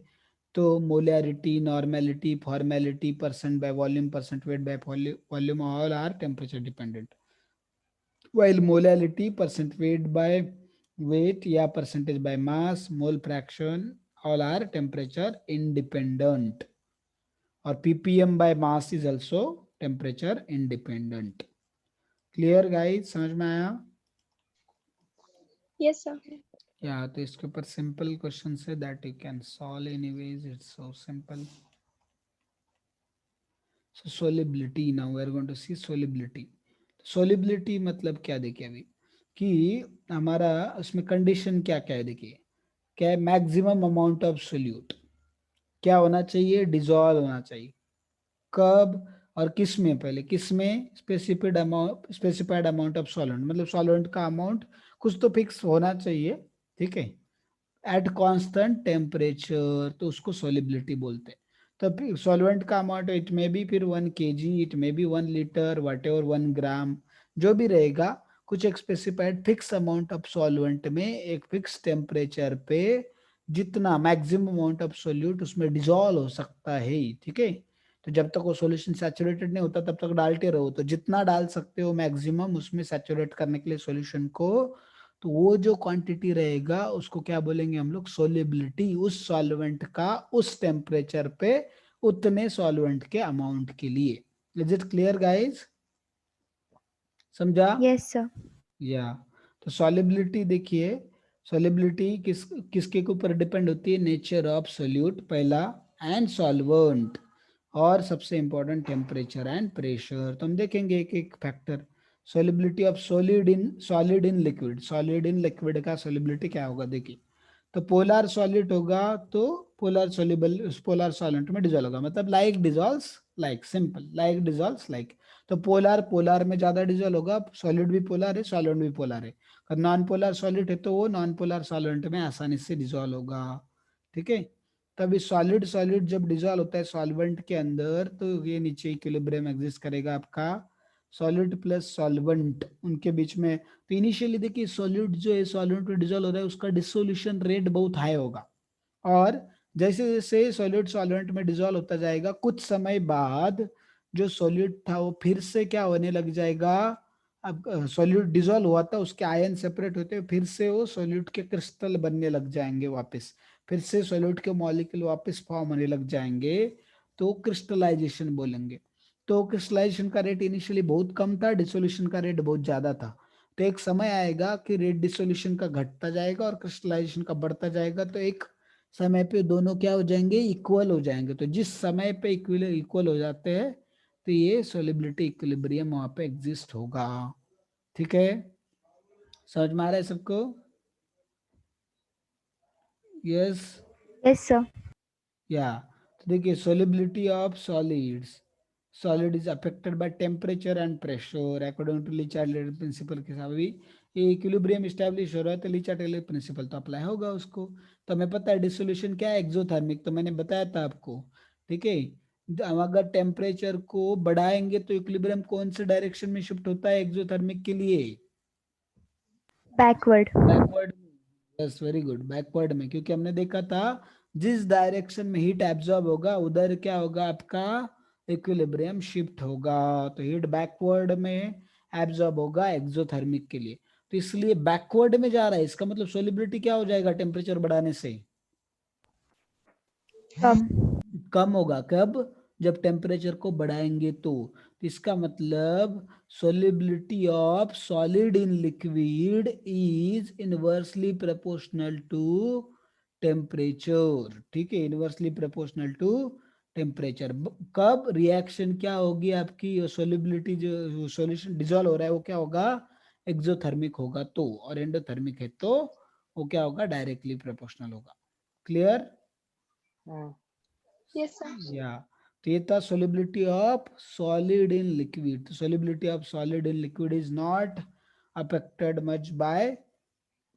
तो molarity, normality, formality, percent by volume, percent weight by volume, all are temperature dependent. while molality, percent weight by weight या percentage by mass, mole fraction, all are temperature independent. और ppm by mass is also temperature independent. Clear guys, समझ में आया? Yes, sir. या तो इसके ऊपर simple question है that you can solve anyways, it's so simple. So solubility, now we are going to see solubility. Solubility मतलब क्या, देखिए अभी कि हमारा उसमें कंडीशन क्या क्या है, देखिए क्या है, मैक्सिमम अमाउंट ऑफ सोल्यूट क्या होना चाहिए, डिजॉल्व होना चाहिए। कब और किस में? पहले किस में? स्पेसिफाइड अमाउंट ऑफ सॉल्वेंट, मतलब सॉल्वेंट का अमाउंट कुछ तो फिक्स होना चाहिए। ठीक है, एट कांस्टेंट टेम्परेचर, तो उसको सोलिबिलिटी बोलते हैं। तो सॉल्वेंट का अमाउंट इट में बी फिर 1 kg, इट में बी 1 लीटर, वट एवर 1 ग्राम, जो भी रहेगा, कुछ एक specified fix amount of solvent में एक फिक्स टेम्परेचर पे जितना मैक्सिमम अमाउंट ऑफ सोल्यूट उसमें डिजॉल्व हो सकता है। ठीक है, तो जब तक वो सॉल्यूशन सैचुरेटेड नहीं होता तब तक डालते रहो, तो जितना डाल सकते हो मैक्सिमम उसमें सैचुरेट करने के लिए सॉल्यूशन को, तो वो जो क्वांटिटी रहेगा उसको क्या बोलेंगे हम लोग? सोलिबिलिटी, उस सॉल्वेंट का उस टेम्परेचर पे उतने सॉल्वेंट के अमाउंट के लिए। Is it clear guys? समझा? Yes, sir. या तो सॉलिबिलिटी देखिए, सॉलिबिलिटी किसके ऊपर डिपेंड होती है? नेचर ऑफ सोल्यूट पहला, एंड सॉल्वेंट, और सबसे इंपॉर्टेंट टेम्परेचर एंड प्रेशर। तो हम देखेंगे एक एक factor. Solubility of solid in liquid, solid in liquid का सॉलिबिलिटी क्या होगा, देखिए तो पोलर सॉलिड होगा तो पोलर सोल्यूबल पोलर सॉल्वेंट में डिजोल्व होगा, मतलब like dissolves like, simple, like dissolves like. तो पोलर में ज्यादा डिजोल्व होगा, सॉलिड भी पोलर है, सॉल्वेंट भी पोलर है। और नॉन पोलर सॉलिड है तो वो नॉन पोलर सॉल्वेंट में आसानी से डिजोल्व होगा। ठीक है, तभी सॉलिड सॉलिड जब डिजोल्व होता है सॉल्वेंट के अंदर, तो ये नीचे इक्विलिब्रियम एग्जिस्ट करेगा आपका, सॉलिड प्लस सॉल्वेंट उनके बीच में। तो इनिशियली देखिए सॉलिड जो है सॉल्वेंट में डिजोल्व हो रहा है, उसका डिसोल्यूशन रेट बहुत हाई होगा, और जैसे जैसे सॉलिड सॉल्वेंट में डिजोल्व होता जाएगा, कुछ समय बाद जो सॉलिड था वो फिर से क्या होने लग जाएगा, अब सॉलिड डिजोल्व हुआ था उसके आयन सेपरेट होते हैं, फिर से वो सॉलिड के क्रिस्टल बनने लग जाएंगे वापस, फिर से सॉलिड के मॉलिक्यूल वापस फॉर्म होने लग जाएंगे, तो क्रिस्टलाइजेशन बोलेंगे। तो क्रिस्टलाइजेशन का रेट इनिशियली बहुत कम था, डिसोल्यूशन का रेट बहुत ज्यादा था। तो एक समय आएगा कि रेट डिसोल्यूशन का घटता जाएगा और क्रिस्टलाइजेशन का बढ़ता जाएगा, तो एक समय पे दोनों क्या हो जाएंगे, इक्वल हो जाएंगे। तो जिस समय पे इक्वल हो जाते हैं तो ये सोलिबिलिटी इक्विलिब्रियम वहां पे एग्जिस्ट होगा। ठीक है, समझ में आ रहा है सबको? Yes Yes, sir. या तो देखिए solubility of solids, solid is affected by temperature and pressure according to Le चार्ट प्रिंसिपल के हिसाब भी ये इक्विलिब्रियम स्टैब्लिश हो रहा है, तो ली चार्ट प्रिंसिपल तो अप्लाई होगा उसको। तो हमें पता है डिसोल्यूशन क्या है, एक्सोथर्मिक, तो मैंने बताया था आपको। ठीक है, हम अगर टेम्परेचर को बढ़ाएंगे तो इक्विलिब्रियम कौन से डायरेक्शन में शिफ्ट होता है एक्सोथर्मिक के लिए? Backward. Backward. Yes very good, backward में, क्योंकि हमने देखा था जिस डायरेक्शन में हीट एब्जॉर्ब होगा उधर क्या होगा, आपका इक्विलिब्रियम शिफ्ट होगा। तो हीट बैकवर्ड में एब्जॉर्ब होगा एक्सोथर्मिक के लिए, तो इसलिए बैकवर्ड में जा रहा है, इसका मतलब सोलिबिलिटी क्या हो जाएगा टेम्परेचर बढ़ाने से? कम होगा। कब? जब टेम्परेचर को बढ़ाएंगे तो इसका मतलब solubility of solid in liquid is inversely proportional to temperature. ठीक है, इनवर्सली प्रोपोर्शनल टू टेम्परेचर। कब? रिएक्शन क्या होगी आपकी, सोलिबिलिटी जो सॉल्यूशन डिजोल्व हो रहा है वो क्या होगा, एक्सोथर्मिक होगा तो, और एंडोथर्मिक है तो वो क्या होगा, डायरेक्टली प्रोपोर्शनल होगा। क्लियर? Yes, sir. या तो ये था solubility of solid in liquid. Solubility of solid in liquid is not affected much by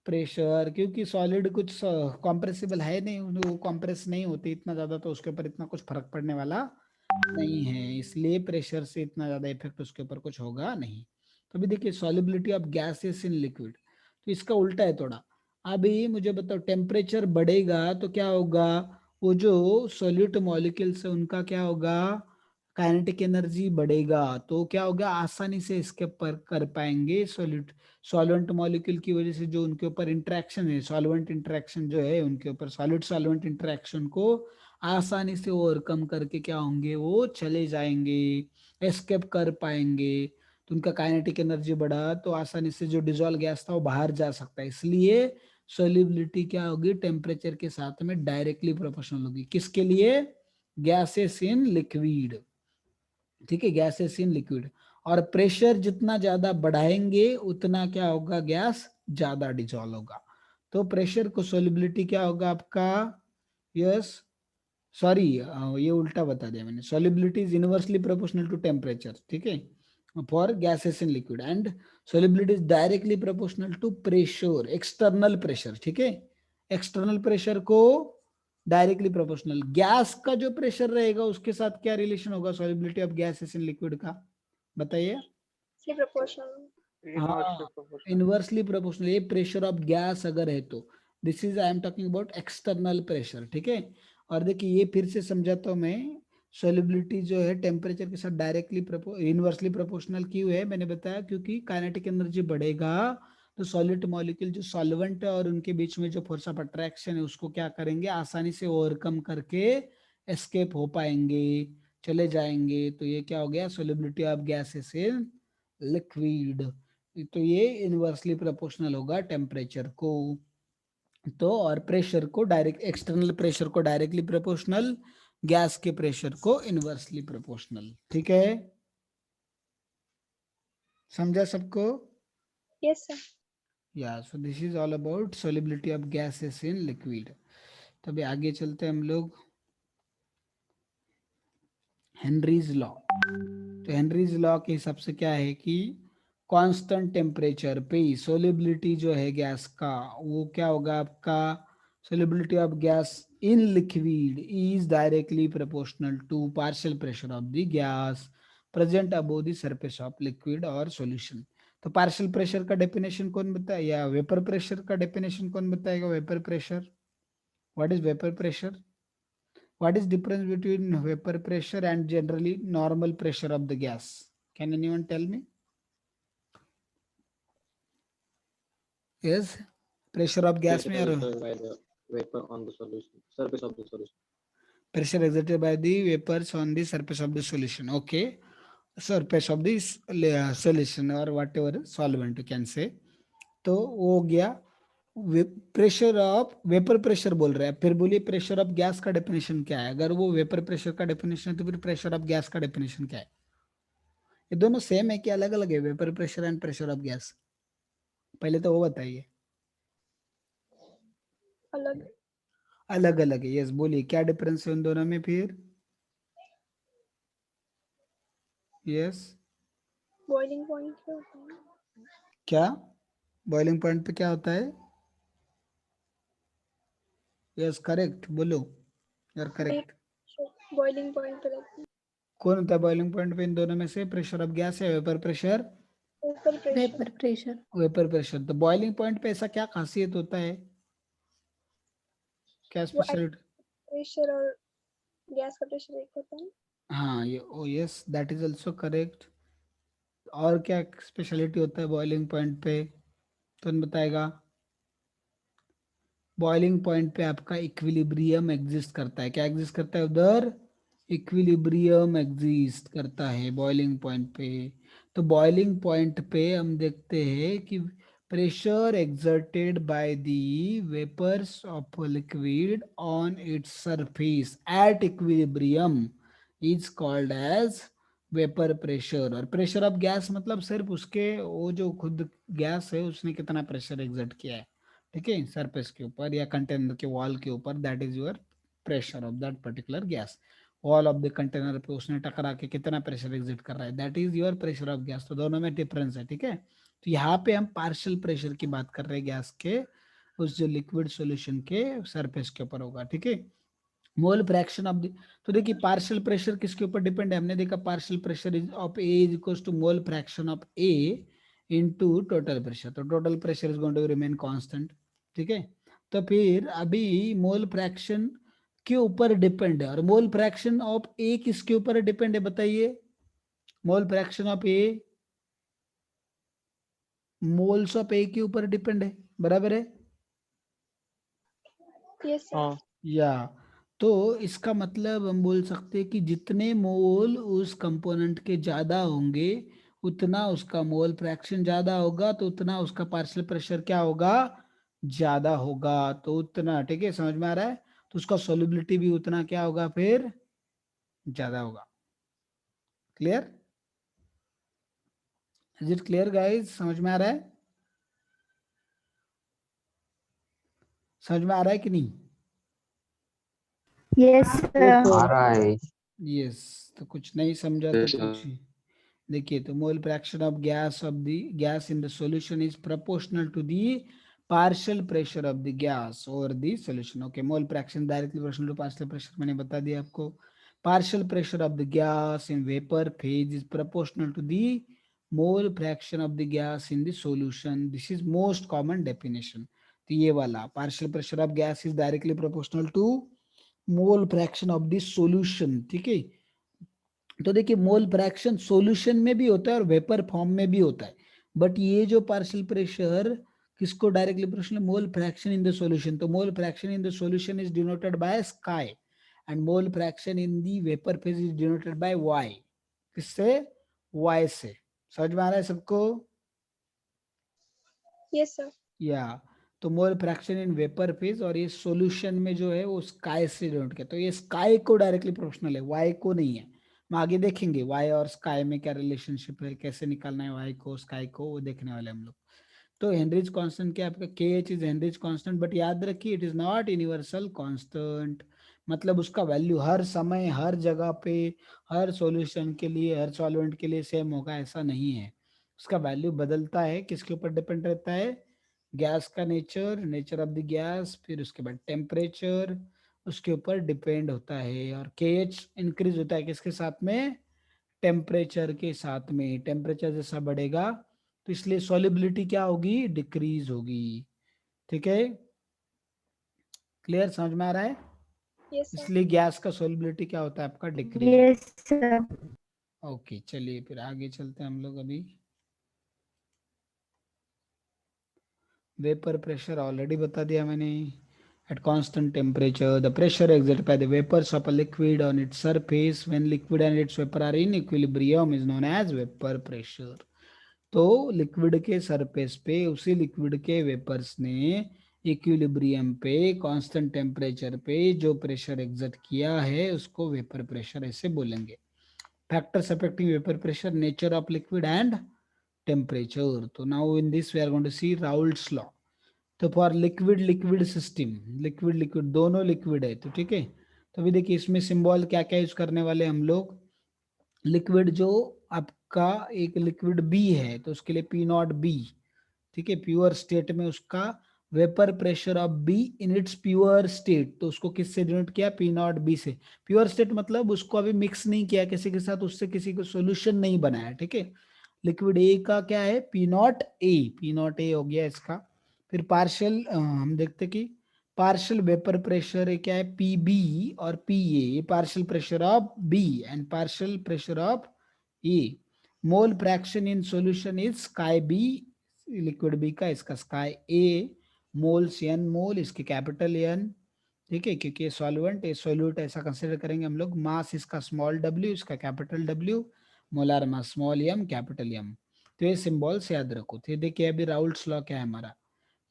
pressure, क्योंकि सॉलिड कुछ कॉम्प्रेसिबल है नहीं, वो कॉम्प्रेस नहीं होती इतना ज्यादा, तो उसके ऊपर इतना कुछ फर्क पड़ने वाला नहीं है, इसलिए प्रेशर से इतना ज्यादा इफेक्ट उसके ऊपर कुछ होगा नहीं. तो अभी देखिए solubility of gases in liquid, तो इसका उल्टा है थोड़ा. अभी मुझे बताओ टेम्परेचर बढ़ेगा तो क्या होगा, वो जो सॉल्यूट मॉलिक्यूल्स है उनका क्या होगा, काइनेटिक एनर्जी बढ़ेगा, तो क्या होगा, आसानी से इसके पर कर पाएंगे सॉल्यूट सॉल्वेंट मॉलिक्यूल की वजह से जो उनके ऊपर इंटरेक्शन है, सॉल्वेंट इंटरेक्शन जो है उनके ऊपर, सॉलिड सॉल्वेंट इंटरेक्शन को आसानी से ओवरकम करके क्या होंगे, वो चले जाएंगे, एस्केप कर पाएंगे. तो उनका काइनेटिक एनर्जी बढ़ा तो आसानी से जो डिजोल्व गैस था वो बाहर जा सकता है, इसलिए सोल्यूबिलिटी क्या होगी, टेम्परेचर के साथ में डायरेक्टली प्रोपोर्शनल होगी. किसके लिए, गैसेस इन लिक्विड. ठीक है, गैसेस इन लिक्विड. और प्रेशर जितना ज्यादा बढ़ाएंगे उतना क्या होगा, गैस ज्यादा डिजोल्व होगा. तो प्रेशर को सोल्यूबिलिटी क्या होगा आपका, यस सॉरी ये उल्टा बता दिया मैंने, solubility is inversely proportional to temperature. ठीक है, for gases in liquid, and solubility is directly proportional to pressure, external pressure. ठीक है, एक्सटर्नल प्रेशर को डायरेक्टली प्रोपोर्शनल. गैस का जो प्रेशर रहेगा उसके साथ क्या रिलेशन होगा solubility of gases in liquid का, बताइए. प्रोपोर्शनल. हाँ, इनवर्सली प्रोपोर्शनल. ये प्रेशर ऑफ गैस अगर है तो this is I am talking about external pressure. ठीक है, और देखिए ये फिर से समझाता हूँ मैं, सोल्यूबिलिटी जो है टेम्परेचर के साथ डायरेक्टली इनवर्सली प्रोपोर्शनल क्यों है, मैंने बताया क्योंकि काइनेटिक एनर्जी बढ़ेगा तो सॉलिड मॉलिक्यूल जो सॉल्वेंट है और उनके बीच में जो फोर्स ऑफ अट्रैक्शन है उसको क्या करेंगे, आसानी से ओवरकम करके एस्केप हो पाएंगे, चले जाएंगे. तो ये क्या हो गया, solubility of gases in liquid. तो ये इनवर्सली प्रोपोर्शनल होगा टेम्परेचर को. तो और प्रेशर को डायरेक्ट, एक्सटर्नल प्रेशर को डायरेक्टली प्रोपोर्शनल, गैस के प्रेशर को इनवर्सली प्रोपोर्शनल. ठीक है, समझा सबको. Yes sir. Yeah so this is all about solubility of gases in liquid. तभी आगे चलते हैं हम लोग, हेनरीज लॉ. तो हेनरीज लॉ के हिसाब से क्या है कि कांस्टेंट टेम्परेचर पे सोल्यूबिलिटी जो है गैस का वो क्या होगा आपका, solubility of gas in liquid is directly proportional to partial pressure of the gas present above the surface of liquid और सॉल्यूशन. तो पार्शियल प्रेशर का डेफिनेशन कौन बताए, या वेपर प्रेशर का डेफिनेशन कौन बताएगा, vapour pressure. What is vapour pressure, what is difference between vapor pressure and generally normal pressure of the gas, can anyone tell me. Yes, pressure of gas Pressure में और exerted by the vapor on the solution, surface of the solution. pressure exerted by the vapors on the surface of the solution. Okay, surface of the solution or whatever solvent you can say. तो वो हो गया pressure of vapour pressure बोल रहे हैं. फिर बोलिए pressure of gas का डेफिनेशन क्या है, अगर वो वेपर प्रेशर का डेफिनेशन है तो फिर प्रेशर ऑफ गैस का डेफिनेशन क्या है. ये दोनों सेम है कि अलग अलग है, vapour pressure and pressure of gas, पहले तो वो बताइए. अलग. अलग अलग है, यस बोलिए क्या डिफरेंस है उन दोनों में फिर. यस, बॉइलिंग पॉइंट पे होता है. क्या बॉइलिंग पॉइंट पे क्या होता है, यस करेक्ट बोलो, यार करेक्ट. बॉइलिंग पॉइंट पे लगता है. कौन होता है बॉइलिंग पॉइंट पे इन दोनों में से, प्रेशर ऑफ गैस या vapour pressure. Vapour pressure. Vapour pressure. Vapour pressure. तो बॉइलिंग पॉइंट पे ऐसा क्या खासियत होता है, क्या वो स्पेशलिटी. प्रेशर और गैस का प्रेशर एक होता है. हाँ ये, ओ yes that is also correct. और क्या स्पेशलिटी होता है बॉइलिंग पॉइंट पे, कौन बताएगा. बॉइलिंग पॉइंट पे आपका इक्विलिब्रियम एग्जिस्ट करता है, क्या एग्जिस्ट करता है उधर, इक्विलिब्रियम एग्जिस्ट करता है बॉइलिंग पॉइंट पे. तो बॉइलिंग पॉइंट पे हम देखते हैं कि pressure exerted by the vapors of liquid on its surface at equilibrium is called as vapour pressure. और प्रेशर ऑफ गैस मतलब सिर्फ उसके वो जो खुद गैस है उसने कितना प्रेशर एग्जर्ट किया है, ठीक है, सरफेस के ऊपर या कंटेनर के वॉल के ऊपर, that is your pressure of that particular gas. Wall of the container पे उसने टकरा के कितना प्रेशर एग्जिट कर रहा है, that is your pressure of gas. तो दोनों में डिफरेंस है, ठीक है। तो यहाँ पे हम पार्शियल प्रेशर की बात कर रहे हैं गैस के, उस जो लिक्विड सॉल्यूशन के सरफेस के ऊपर होगा, ठीक है। मोल फ्रैक्शन ऑफ द, तो देखिए पार्शियल प्रेशर किसके ऊपर डिपेंड है, हमने देखा partial pressure is of A is equals to mole fraction of A into total pressure. तो total pressure is going to remain constant, ठीक है। तो फिर अभी मोल फ्रैक्शन के ऊपर डिपेंड है, और मोल फ्रैक्शन ऑफ ए किसके ऊपर डिपेंड है बताइए, mole fraction of A moles of A के ऊपर डिपेंड है, बराबर है। Yes sir. या तो इसका मतलब हम बोल सकते हैं कि जितने मोल उस कंपोनेंट के ज्यादा होंगे उतना उसका मोल फ्रैक्शन ज्यादा होगा, तो उतना उसका पार्शियल प्रेशर क्या होगा, ज्यादा होगा, तो उतना, ठीक है, समझ में आ रहा है। तो उसका सोल्युबिलिटी भी उतना क्या होगा, फिर ज्यादा होगा। Clear, is it clear guys, समझ में आ रहा है, समझ में आ रहा है कि नहीं। Yes, sir. आ रहा है। यस, तो कुछ नहीं समझा तो Yes, sir. पूछिए। देखिए, तो mole fraction of gas in the solution is proportional to the partial pressure of the gas और the solution. Okay, mole fraction directly proportional to partial pressure मैंने बता दिया आपको। Partial pressure of the gas in vapour phase is proportional to the mole fraction of the gas in the solution. This is most common definition. तो ये वाला partial pressure of gas is directly proportional to mole fraction of the solution, ठीक है। तो देखिए mole fraction solution में भी होता है और वेपर फॉर्म में भी होता है, बट ये जो पार्शियल प्रेशर किसको directly proportional, mole fraction in the solution. तो mole fraction in the solution is denoted by chi and mole fraction in the vapour phase is denoted by Y. किससे, Y से। समझ में आ रहा है सबको। Yes sir. या तो mole fraction in vapour phase और ये सॉल्यूशन में जो है वो स्काई से डिनोट किया, तो ये स्काई को डायरेक्टली प्रोपोर्शनल है, वाई को नहीं है। हम आगे देखेंगे वाई और स्काई में क्या रिलेशनशिप है, कैसे निकालना है वाई को स्काई को, वो देखने वाले हम लोग। तो हेनरीज कांस्टेंट क्या आपका, के H is Henrys constant, but याद रखिए it is not universal constant. मतलब उसका वैल्यू हर समय हर जगह पे हर सॉल्यूशन के लिए हर सॉल्वेंट के लिए सेम होगा ऐसा नहीं है, उसका वैल्यू बदलता है। किसके ऊपर डिपेंड रहता है, गैस का नेचर ऑफ द गैस, फिर उसके बाद टेम्परेचर उसके ऊपर डिपेंड होता है। और के एच इंक्रीज होता है किसके साथ में, टेम्परेचर के साथ में। टेम्परेचर जैसा बढ़ेगा तो इसलिए सॉल्युबिलिटी क्या होगी, डिक्रीज होगी, ठीक है। क्लियर, समझ में आ रहा है। Yes sir. इसलिए गैस का सॉल्युबिलिटी क्या होता है आपका, डिक्रीज। Yes, sir. ओके, चलिए फिर आगे चलते हैं हम लोग। अभी वेपर प्रेशर ऑलरेडी बता दिया मैंने। At constant temperature, the pressure exerted by the vapors of a liquid on its surface when liquid and its vapor are in equilibrium is known as vapor pressure. तो liquid के surface पे उसी liquid के vapours ने equilibrium पे constant temperature पे जो pressure exert किया है उसको वेपर प्रेशर ऐसे बोलेंगे। Factors affecting vapour pressure, nature of liquid and temperature. तो now in this we are going to see Raoult's law. तो फॉर लिक्विड सिस्टम, लिक्विड दोनों लिक्विड है तो ठीक है। तो अभी देखिए इसमें सिंबल क्या क्या यूज करने वाले हम लोग। लिक्विड जो आपका एक लिक्विड बी है तो उसके लिए पी नॉट बी, ठीक है, प्योर स्टेट में उसका vapour pressure of be in its pure state, तो उसको किससे डिनोट किया, पी नॉट बी से। प्योर स्टेट मतलब उसको अभी मिक्स नहीं किया किसी के साथ, उससे किसी को सोल्यूशन नहीं बनाया, ठीक है। लिक्विड ए का क्या है, पी नॉट ए हो गया इसका। फिर पार्शियल हम देखते कि पार्शियल वेपर प्रेशर क्या है, पी बी और P A, partial pressure of B and partial pressure of A. Mole fraction in solution is chi B, liquid B का, इसका chi A, moles n mole, इसके capital N, ठीक है, क्योंकि ये सॉल्वेंट है, सॉल्यूट ऐसा कंसिडर करेंगे हम लोग। मास इसका स्मॉल डब्ल्यू, इसका capital W, molar mass small m capital M. तो ये सिंबल्स याद रखो। तो देखिए अभी राउल्ट्स लॉ क्या है हमारा।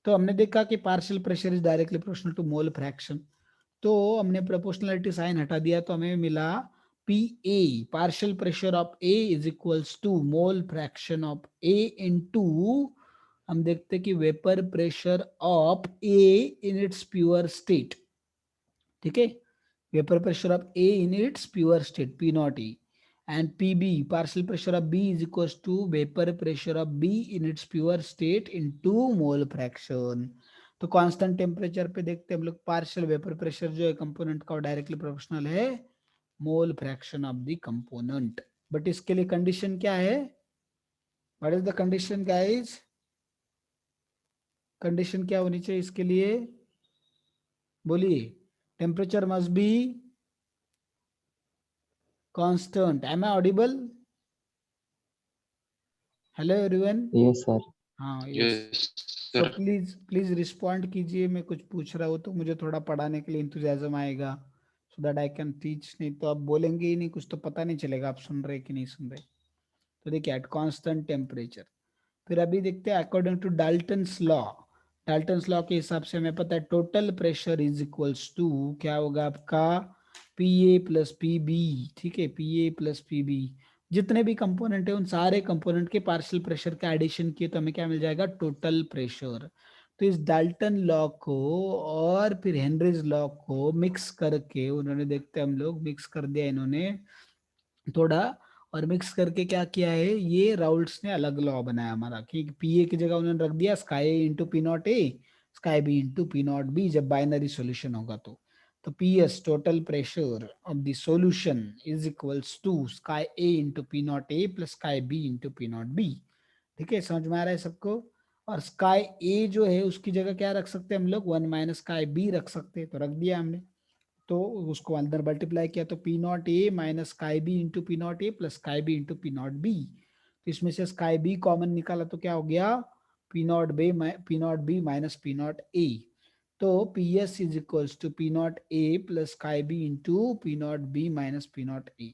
तो हमने देखा कि partial pressure is directly proportional to mole fraction, तो हमने प्रोपोर्शनलिटी साइन हटा दिया तो हमें मिला P A, partial pressure of A is equals to mole fraction of A into, हम देखते कि vapour pressure of A in its pure state, ठीक है। vapor pressure of A in its pure state, P naught A, and PB, partial pressure of B is equals to vapor pressure of B in its pure state into mole fraction. तो constant temperature पे देखते हैं हम लोग partial vapour pressure जो है component का directly proportional है mole fraction of the component. But इसके लिए कंडीशन क्या है? What is the condition guys? Condition क्या होनी चाहिए इसके लिए? बोलिए. Temperature must be constant. Am I audible? Hello everyone. Yes, sir. हाँ, यस. Yes, तो sir. प्लीज रिस्पॉन्ड कीजिए. मैं कुछ पूछ रहा हूँ तो मुझे थोड़ा पढ़ाने के लिए इंतजाम आएगा, so that I can teach. नहीं तो आप बोलेंगे ही नहीं, कुछ तो पता नहीं चलेगा आप सुन रहे कि नहीं सुन रहे. तो देखिए एट कांस्टेंट टेम्परेचर. फिर अभी देखते हैं according to Dalton's law. Dalton's law के हिसाब से हमें पता है total pressure is equals to क्या होगा आपका? P A plus P B. ठीक है, P A plus P B. जितने भी कंपोनेंट है उन सारे कंपोनेंट के पार्शियल प्रेशर का एडिशन किए तो हमें क्या मिल जाएगा? Total pressure. तो इस डाल्टन लॉ को और फिर हेनरीज लॉ को मिक्स करके उन्होंने, देखते हैं हम लोग, मिक्स कर दिया इन्होंने थोड़ा, और मिक्स करके क्या किया है, ये राउल्ट्स ने अलग लॉ बनाया हमारा कि पी ए की जगह उन्होंने रख दिया chi A into P naught A, chi B into P naught B जब बाइनरी सॉल्यूशन होगा तो P S total pressure of the solution is equals to chi A into P naught A plus chi B into P naught B. ठीक है, समझ में आ रहा है सबको? और स्काई ए जो है उसकी जगह क्या रख सकते हैं हम लोग? 1 माइनस स्काई बी रख सकते हैं, तो रख दिया हमने. तो उसको अंदर मल्टीप्लाई किया तो P naught A minus chi B into P naught A plus chi B into P naught B. तो इसमें से स्काई बी कॉमन निकाला तो क्या हो गया? P naught B minus P naught A. तो P S is equals to P naught A plus chi B into P naught B minus P naught A.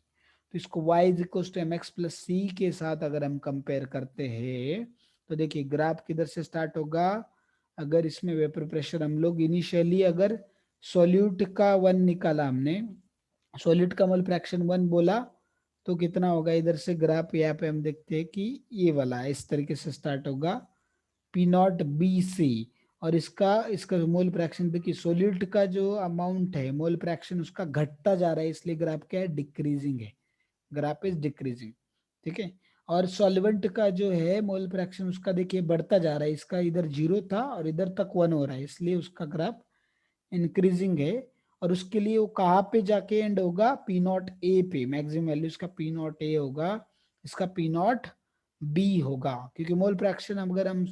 तो इसको y is equals to M X plus C के साथ अगर हम compare करते हैं तो देखिए ग्राफ किधर से स्टार्ट होगा? अगर इसमें वेपर प्रेशर हम लोग इनिशियली अगर सॉल्यूट का 1 निकाला हमने, सॉल्यूट का मोल फ्रैक्शन 1 बोला तो कितना होगा? इधर से ग्राफ यहाँ पे हम देखते हैं कि ये वाला इस तरीके से स्टार्ट होगा पी नॉट बी से, और इसका मोल फ्रैक्शन देखिए, सॉल्यूट का जो अमाउंट है मोल फ्रैक्शन उसका घटता जा रहा है, इसलिए ग्राफ क्या है? डिक्रीजिंग है. Graph is decreasing. ठीक है. और सॉल्वेंट का जो है मोल फ्रैक्शन उसका देखिए बढ़ता जा रहा है, इसका इधर 0 था और इधर तक 1 हो रहा है, इसलिए उसका ग्राफ इंक्रीजिंग है. और उसके लिए वो कहाँ पे जाके एंड होगा? पी नॉट ए पे. मैक्सिमम वैल्यू इसका पी नॉट ए होगा, इसका पी नॉट बी होगा, क्योंकि मोल फ्रैक्शन अगर हम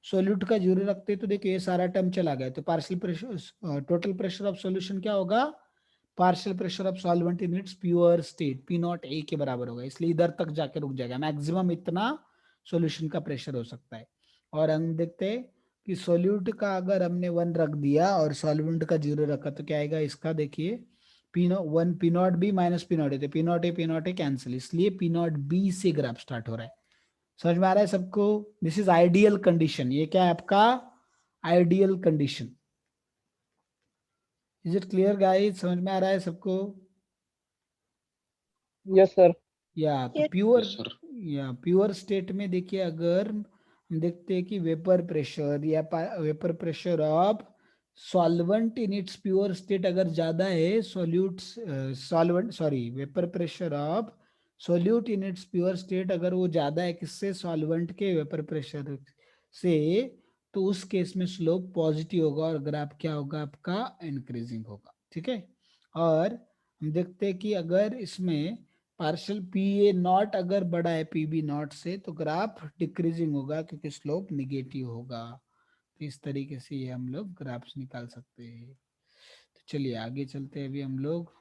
सोल्यूट का 0 रखते तो देखिए ये सारा टर्म चला गया. तो partial pressure, total pressure of solution क्या होगा? Partial pressure of solvent in its pure state P naught ए के बराबर होगा, इसलिए इधर तक जाके रुक जाएगा. मैक्सिमम इतना सॉल्यूशन का प्रेशर हो सकता है. और हम देखते हैं कि सॉल्यूट का अगर हमने 1 रख दिया और सॉल्वेंट का 0 रखा तो क्या आएगा? इसका देखिए P naught B minus P naught ए, पी नॉट ए कैंसिल, इसलिए पी नॉट बी से ग्राफ स्टार्ट हो रहा है. समझ में आ रहा है सबको? This is ideal condition. ये क्या है आपका? Ideal condition. Is it clear guys? समझ में आ रहा है सबको? Yes, sir. या तो Yes. Pure, Yes, sir. या प्योर स्टेट में देखिए अगर हम देखते हैं कि वेपर प्रेशर या vapour pressure of solvent in its pure state अगर ज्यादा है, vapour pressure of solute in its pure state अगर वो ज्यादा है किससे? सॉल्वेंट के वेपर प्रेशर से, तो उस केस में स्लोप पॉजिटिव होगा और ग्राफ क्या होगा आपका? इंक्रीजिंग होगा. ठीक है. और हम देखते हैं कि अगर इसमें पार्शियल पी ए नॉट अगर बड़ा है पी बी नॉट से तो ग्राफ डिक्रीजिंग होगा क्योंकि स्लोप निगेटिव होगा. तो इस तरीके से ये हम लोग ग्राफ्स निकाल सकते हैं. तो चलिए आगे चलते हैं अभी हम लोग.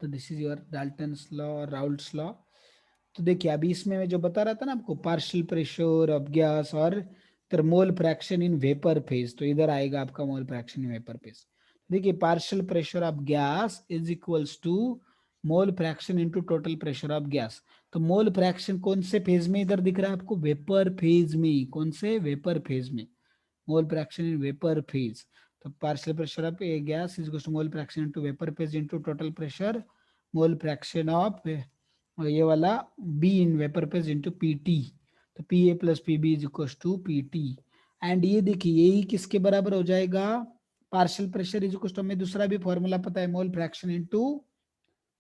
तो this is your Dalton's law और राउल्ट्स लॉ. तो देखिए अभी इसमें मैं जो बता रहा था ना आपको, पार्शियल प्रेशर ऑफ गैस और mole fraction in vapour phase, तो इधर आएगा आपका mole fraction in vapour phase. देखिए partial pressure of gas is equals to mole fraction into total pressure of gas. तो मोल फ्रैक्शन कौन से फेज में इधर दिख रहा है आपको? वेपर फेज में. कौन से? वेपर फेज में. Mole fraction in vapour phase. तो partial pressure of A gas is equals to mole fraction into vapour phase into total pressure mole fraction of ये वाला B in vapour phase into PT. तो P A plus P B is equals to P T. And ये देखिए यही किसके बराबर हो जाएगा? Partial pressure is equal to, हमें दूसरा भी फॉर्मूला पता है, मोल फ्रैक्शन इनटू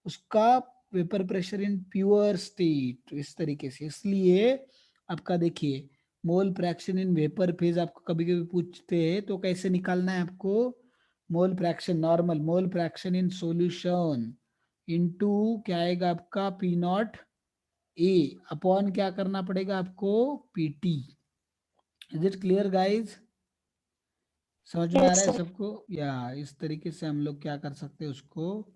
उसका vapour pressure in pure state, इस तरीके से। इसलिए आपका देखिए मोल फ्रैक्शन इन वेपर फेज आपको कभी कभी पूछते हैं, तो कैसे निकालना है आपको, mole fraction normal, mole fraction in solution into क्या आएगा आपका पी नॉट ए अपॉन क्या करना पड़ेगा आपको PT. Is it clear guys? समझ में आ Yes, रहा है sir. सबको? या इस तरीके से हम लोग क्या कर सकते हैं, उसको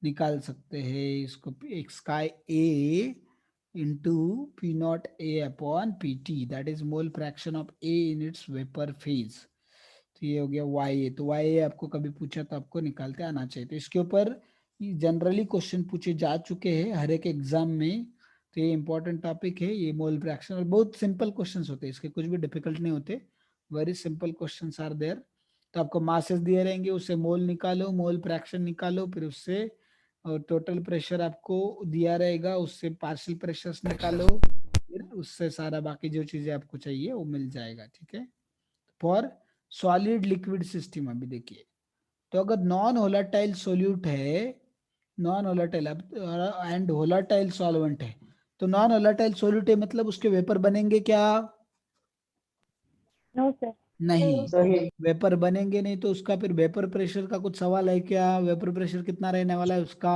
निकाल सकते हैं, इसको एक्स का A into P naught A upon P T, that is mole fraction of A in its vapour phase. तो ये हो गया वाई ए। तो वाई ए आपको कभी पूछा तो आपको निकालते आना चाहिए। तो इसके ऊपर जनरली क्वेश्चन पूछे जा चुके हैं हर एक एग्जाम में, तो ये इंपॉर्टेंट टॉपिक है ये मोल फ्रैक्शन, और बहुत सिंपल क्वेश्चंस होते हैं, इसके कुछ भी डिफिकल्ट नहीं होते, very simple questions are there. तो आपको मासेस दिए रहेंगे, उससे मोल निकालो, मोल फ्रैक्शन निकालो, फिर उससे और टोटल प्रेशर आपको दिया रहेगा, उससे पार्शियल प्रेशर्स निकालो, फिर उससे सारा बाकी जो चीजें आपको चाहिए वो मिल जाएगा। ठीक है, फॉर सॉलिड लिक्विड सिस्टम अभी देखिए, तो अगर नॉन वोलेटाइल सोल्यूट है, non volatile and volatile solvent है, तो नॉन वोलेटाइल सोल्यूट है मतलब उसके वेपर बनेंगे क्या? No sir. नहीं, नहीं। वेपर बनेंगे नहीं, तो उसका फिर वेपर प्रेशर का कुछ सवाल है क्या? वेपर प्रेशर कितना रहने वाला है उसका?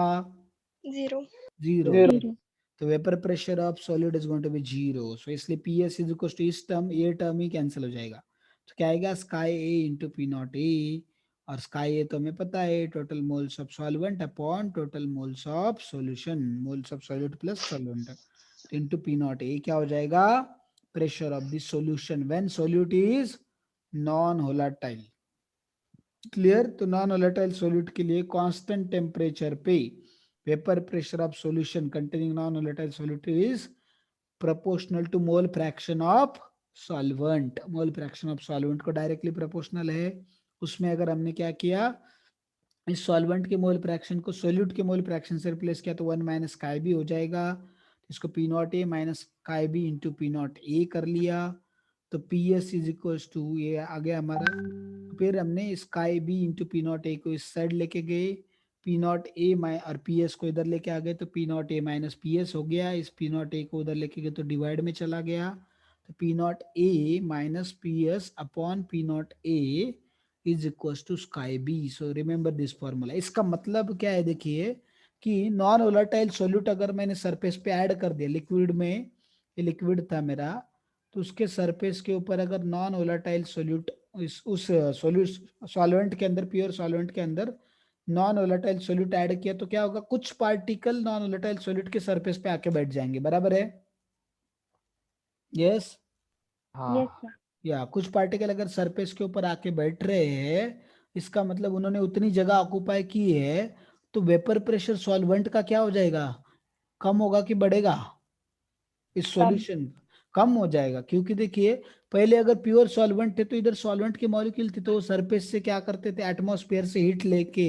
0. जीरो। जीरो। तो vapour pressure of solid is going to be zero, so इसलिए पीएस इज इक्वल टू इस टर्म, ये टर्म ही कैंसिल हो जाएगा। तो क्या आएगा chi A into P naught A, और स्काई ए तो हमें पता है total moles of solvent upon total moles of solution, moles of solute plus solvent, तो इंटू पी नॉट ए क्या हो जाएगा? Pressure of the solution when solute is non volatile. Clear? तो नॉन वोलेटाइल सॉल्यूट के लिए constant temperature पे vapour pressure of solution containing non volatile solute is proportional to mole fraction of solvent. Mole fraction of solvent को directly proportional है। उसमें अगर हमने क्या किया, इस सॉल्वेंट के मोल फ्रैक्शन को सोल्यूट के मोल फ्रैक्शन से रिप्लेस किया, तो 1 माइनस काई बी हो जाएगा। इसको P naught A minus chi B into P naught A कर लिया, तो P S is equal to ये आ गया हमारा। फिर हमने chi B into P naught A को इस साइड लेके गए, पी नॉट ए और पी एस को इधर लेके आ गए, तो P naught A minus P S हो गया। इस पी नॉट ए को उधर लेके गए तो डिवाइड में चला गया, तो P naught A minus P S upon P naught A is equal to chi B. So remember this formula. इसका मतलब क्या है देखिए, कि नॉन वोलेटाइल सोल्यूट अगर मैंने सरफेस पे ऐड कर दिया लिक्विड में, ये लिक्विड था मेरा, तो उसके सरफेस के ऊपर अगर नॉन वोलेटाइल सोल्यूट उस सॉल्वेंट के अंदर, प्योर सॉल्वेंट के अंदर नॉन वोलेटाइल सोल्यूट ऐड किया, तो क्या होगा, कुछ पार्टिकल नॉन वोलेटाइल सोल्यूट के सरफेस पे आके बैठ जाएंगे, बराबर है? यस? Yes sir. या कुछ पार्टिकल अगर सरफेस के ऊपर आके बैठ रहे हैं, इसका मतलब उन्होंने उतनी जगह ऑक्युपाई की है, तो वेपर प्रेशर सॉल्वेंट का क्या हो जाएगा, कम होगा कि बढ़ेगा? इस सॉल्यूशन कम हो जाएगा, क्योंकि देखिए पहले अगर प्योर सॉल्वेंट थे तो इधर सॉल्वेंट के मॉलिक्यूल थे, तो वो सरफेस से क्या करते थे, एटमॉस्फेयर से हीट लेके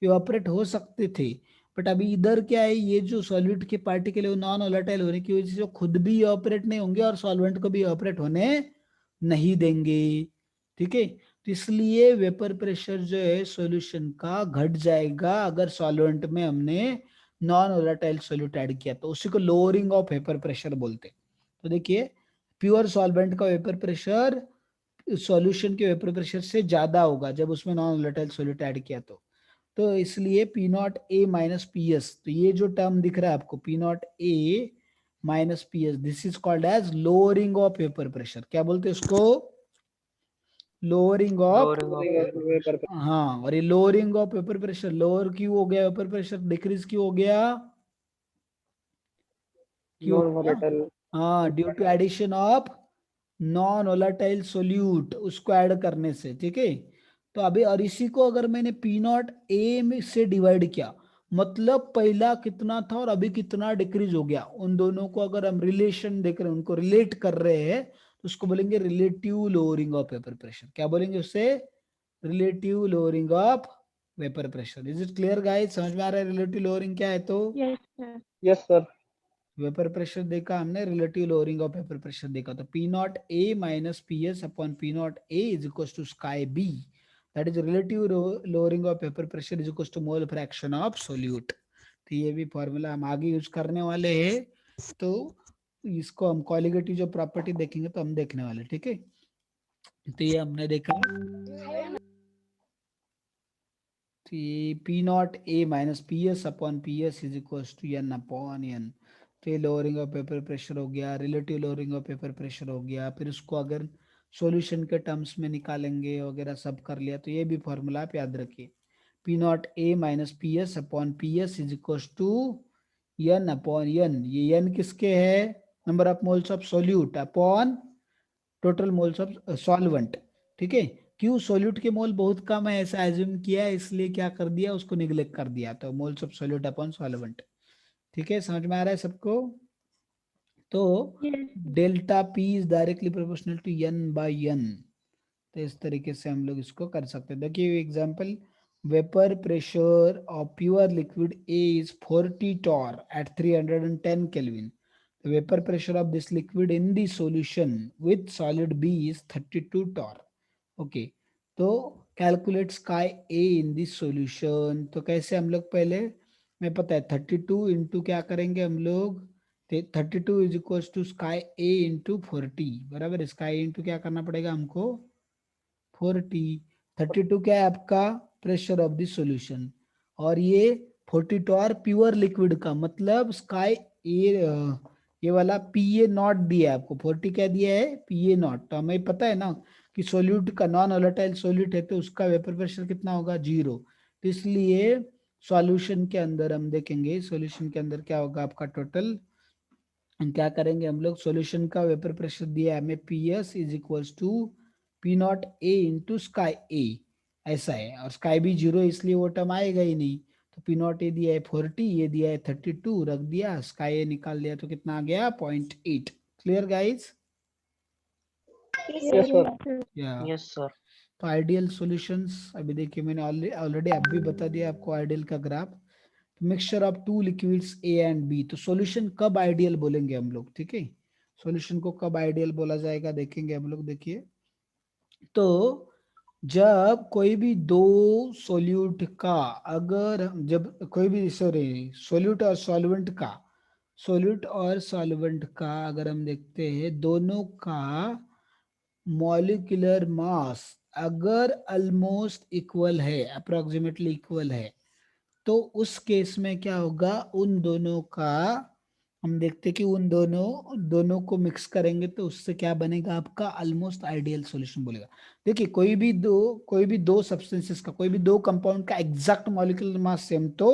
इवापोरेट हो सकते थे। बट अभी इधर क्या है, ये जो सॉल्यूट के पार्टिकल है वो नॉन वोलेटाइल होने की वजह से वो खुद भी इवापोरेट नहीं होंगे और सॉल्वेंट को भी इवापोरेट होने नहीं देंगे। ठीक है, तो इसलिए वेपर प्रेशर जो है सॉल्यूशन का घट जाएगा अगर सॉल्वेंट में हमने नॉन वोलेटाइल सॉल्यूट ऐड किया, तो उसी को लोअरिंग ऑफ वेपर प्रेशर बोलते। तो देखिए प्योर सॉल्वेंट का वेपर प्रेशर सॉल्यूशन के वेपर प्रेशर से ज्यादा होगा जब उसमें नॉन वोलेटाइल सॉल्यूट ऐड किया, तो इसलिए P naught A minus P S, तो ये जो टर्म दिख रहा है आपको P naught A minus P S, this is called as lowering of vapour pressure. क्या बोलते हैं उसको? Lowering of. हाँ, और ये lowering of vapour pressure, lower क्यों हो गया वेपर प्रेशर, डिक्रीज क्यों हो गया? क्यों हो गया? हाँ, due to addition of non volatile solute, उसको ऐड करने से। ठीक है, तो अभी और इसी को अगर मैंने पी नॉट ए में से डिवाइड किया, मतलब पहला कितना था और अभी कितना डिक्रीज हो गया, उन दोनों को अगर हम रिलेशन देख रहे हैं, उनको रिलेट कर रहे हैं, तो उसको बोलेंगे relative lowering of vapour pressure. क्या बोलेंगे उससे? Relative lowering of vapour pressure. Is it clear guys? समझ में आ रहा है रिलेटिव लोअरिंग क्या है? तो Yes, sir. Yes sir. Vapour pressure देखा हमने, relative lowering of vapour pressure देखा, तो P naught A minus P S upon P naught A is equal to chi B. That is relative lowering of vapour pressure is equal to mole fraction of solute. तो ये भी formula हम आगे use करने वाले हैं, तो इसको हम कॉलिगेटिव जो प्रॉपर्टी देखेंगे तो हम देखने वाले, ठीक है। तो ये हमने देखा, तो ये P naught A minus P S upon P S is equal to n upon N. तो ये लोअरिंग ऑफ पेपर प्रेशर हो गया, relative lowering of vapour pressure हो गया। फिर उसको अगर सॉल्यूशन के टर्म्स में निकालेंगे वगैरह सब कर लिया, तो ये भी फॉर्मूला आप याद रखिए, P naught A minus P S upon P S is equal to n upon N. ये एन किसके है, number of moles of solute upon total moles of solvent, ठीक है। क्यों, सोल्यूट के मोल बहुत कम है ऐसा एज्यूम किया है, इसलिए क्या कर दिया, उसको निग्लेक्ट कर दिया, तो moles of solute upon solvent, ठीक है। समझ में आ रहा है सबको। तो Yes. Delta P is directly proportional to n by N. तो इस तरीके से हम लोग इसको कर सकते हैं। देखिए example, vapour pressure of pure liquid A is 40 torr at 310 Kelvin. The vapor pressure of this liquid in the solution with solid B is 32 torr. Okay, तो calculate sky A in this solution. तो कैसे हम लोग पहले, मैं पता है 32 into क्या करेंगे हम लोग, 32 is equal to chi A into 40, बराबर। स्काई इंटू क्या करना पड़ेगा हमको, 40। 32 क्या है आपका प्रेशर ऑफ द सॉल्यूशन, और ये 42 और प्योर लिक्विड का, मतलब स्काई ये वाला पी ए नॉट दिया है आपको, 40 क्या दिया है, पी ए नॉट। तो हमें पता है ना कि सोल्यूट का, नॉन वोलेटाइल सोल्यूट है तो उसका वेपर प्रेशर कितना होगा, 0। तो इसलिए सॉल्यूशन के अंदर हम देखेंगे, सॉल्यूशन के अंदर क्या होगा आपका टोटल, क्या करेंगे हम लोग, सॉल्यूशन का वेपर प्रेशर दिया है हमें, P S is equals to P naught A into chi A, ऐसा है। और स्काई भी 0 इसलिए वो टर्म आएगा ही नहीं। तो पी नॉट ए दिया है 40, ये दिया है 32, रख दिया, स्काई ए निकाल दिया तो कितना आ गया, 0.8। Clear guys. Yes, sir. या Yes, sir. तो आइडियल सॉल्यूशंस, अभी देखिए मैंने ऑलरेडी अभी बता दिया आपको आइडियल का ग्राफ। Mixture of two liquids A and B, तो सॉल्यूशन कब आइडियल बोलेंगे हम लोग, ठीक है। सॉल्यूशन को कब आइडियल बोला जाएगा देखेंगे हम लोग। देखिए, तो जब कोई भी दो सोल्यूट का, अगर जब कोई भी, सॉरी, सोल्यूट और सॉल्वेंट का, सोल्यूट और सॉल्वेंट का अगर हम देखते हैं, दोनों का मॉलिक्यूलर मास अगर ऑलमोस्ट इक्वल है, अप्रोक्सीमेटली इक्वल है, तो उस केस में क्या होगा, उन दोनों का, हम देखते कि उन दोनों को मिक्स करेंगे तो उससे क्या बनेगा आपका, ऑलमोस्ट आइडियल सॉल्यूशन बोलेगा। देखिए कोई भी दो सब्सटेंसेस का, कोई भी दो कंपाउंड का एग्जैक्ट मॉलिक्यूलर मास सेम तो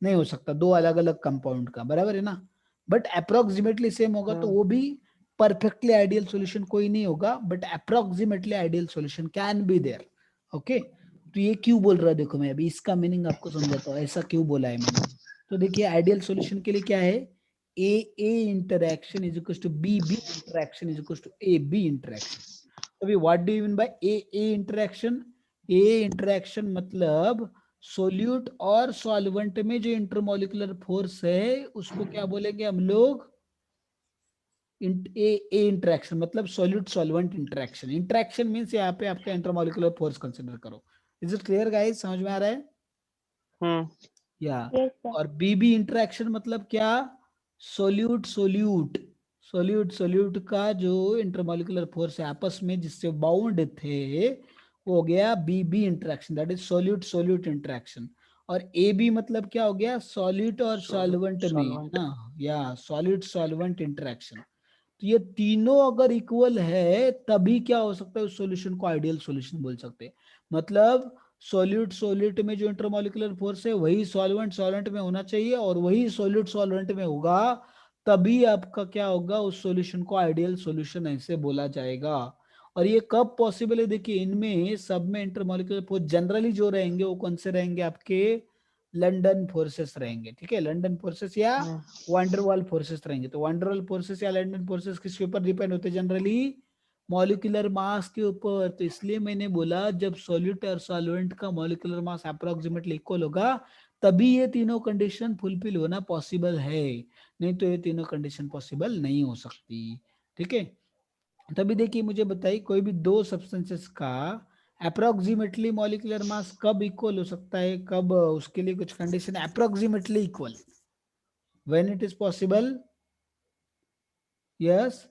नहीं हो सकता, दो अलग अलग कंपाउंड का, बराबर है ना। बट अप्रोक्सीमेटली सेम होगा तो वो भी परफेक्टली आइडियल सॉल्यूशन कोई नहीं होगा, but approximately ideal solution can be there. Okay, तो ये क्यों बोल रहा है, देखो मैं अभी इसका मीनिंग आपको समझाता हूँ, ऐसा क्यों बोला है मैंने। तो देखिए आइडियल सॉल्यूशन के लिए क्या है, A A interaction is equal to B B interaction is equal to A B interaction. अभी what do you mean by A A interaction, A interaction मतलब सोल्यूट और सॉल्वेंट में जो इंटरमोलिकुलर फोर्स है उसको क्या बोलेंगे हम लोग, ए इंटरैक्शन, मतलब solute solvent interaction. Interaction means यहाँ पे आपका इंटरमोलिकुलर फोर्स कंसीडर करो। इज इट क्लियर गाइस, समझ में आ रहा है। या Yes, sir. और बीबी इंटरैक्शन मतलब क्या, सोल्यूट सोल्यूट सोल्यूट सोल्यूट का जो इंटरमोलिकुलर फोर्स है आपस में जिससे बाउंड थे, वो हो गया B B interaction, that is solute solute interaction. और ए बी मतलब क्या हो गया, सॉल्यूट और सॉल्वेंट में Solvent. ना, या सॉल्यूट सॉल्वेंट इंटरैक्शन। तो ये तीनों अगर इक्वल है तभी क्या हो सकता है, उस सॉल्यूशन को आइडियल सॉल्यूशन बोल सकते हैं। मतलब सॉल्यूट सॉल्यूट में जो इंटरमोलिकुलर फोर्स है वही सॉल्वेंट सॉल्वेंट में होना चाहिए, और वही सॉल्यूट सॉल्वेंट में होगा, तभी आपका क्या होगा, उस सॉल्यूशन को आइडियल सॉल्यूशन ऐसे बोला जाएगा। और ये कब पॉसिबल है, देखिए इनमें सब में इंटरमोलिकुलर फोर्स जनरली जो रहेंगे वो कौन से रहेंगे, आपके लंडन फोर्सेस रहेंगे, ठीक है। लंडन फोर्सेस या वांडरवाल फोर्सेस रहेंगे। तो वांडरवाल फोर्सेस या लंडन फोर्सेस किसके ऊपर डिपेंड होते हैं, जनरली मॉलिक्यूलर मास के ऊपर। तो इसलिए मैंने बोला जब सॉल्यूट और सॉल्वेंट का मॉलिक्यूलर मास अप्रोक्सीमेटली इक्वल होगा तभी ये तीनों कंडीशन फुलफिल होना पॉसिबल है, नहीं तो ये तीनों कंडीशन पॉसिबल नहीं हो सकती, ठीक है। तभी देखिए मुझे बताइए, कोई भी दो सब्सटेंसेस का अप्रोक्सीमेटली मॉलिक्यूलर मास कब इक्वल हो सकता है, कब, उसके लिए कुछ कंडीशन है, approximately equal, when it is possible, yes,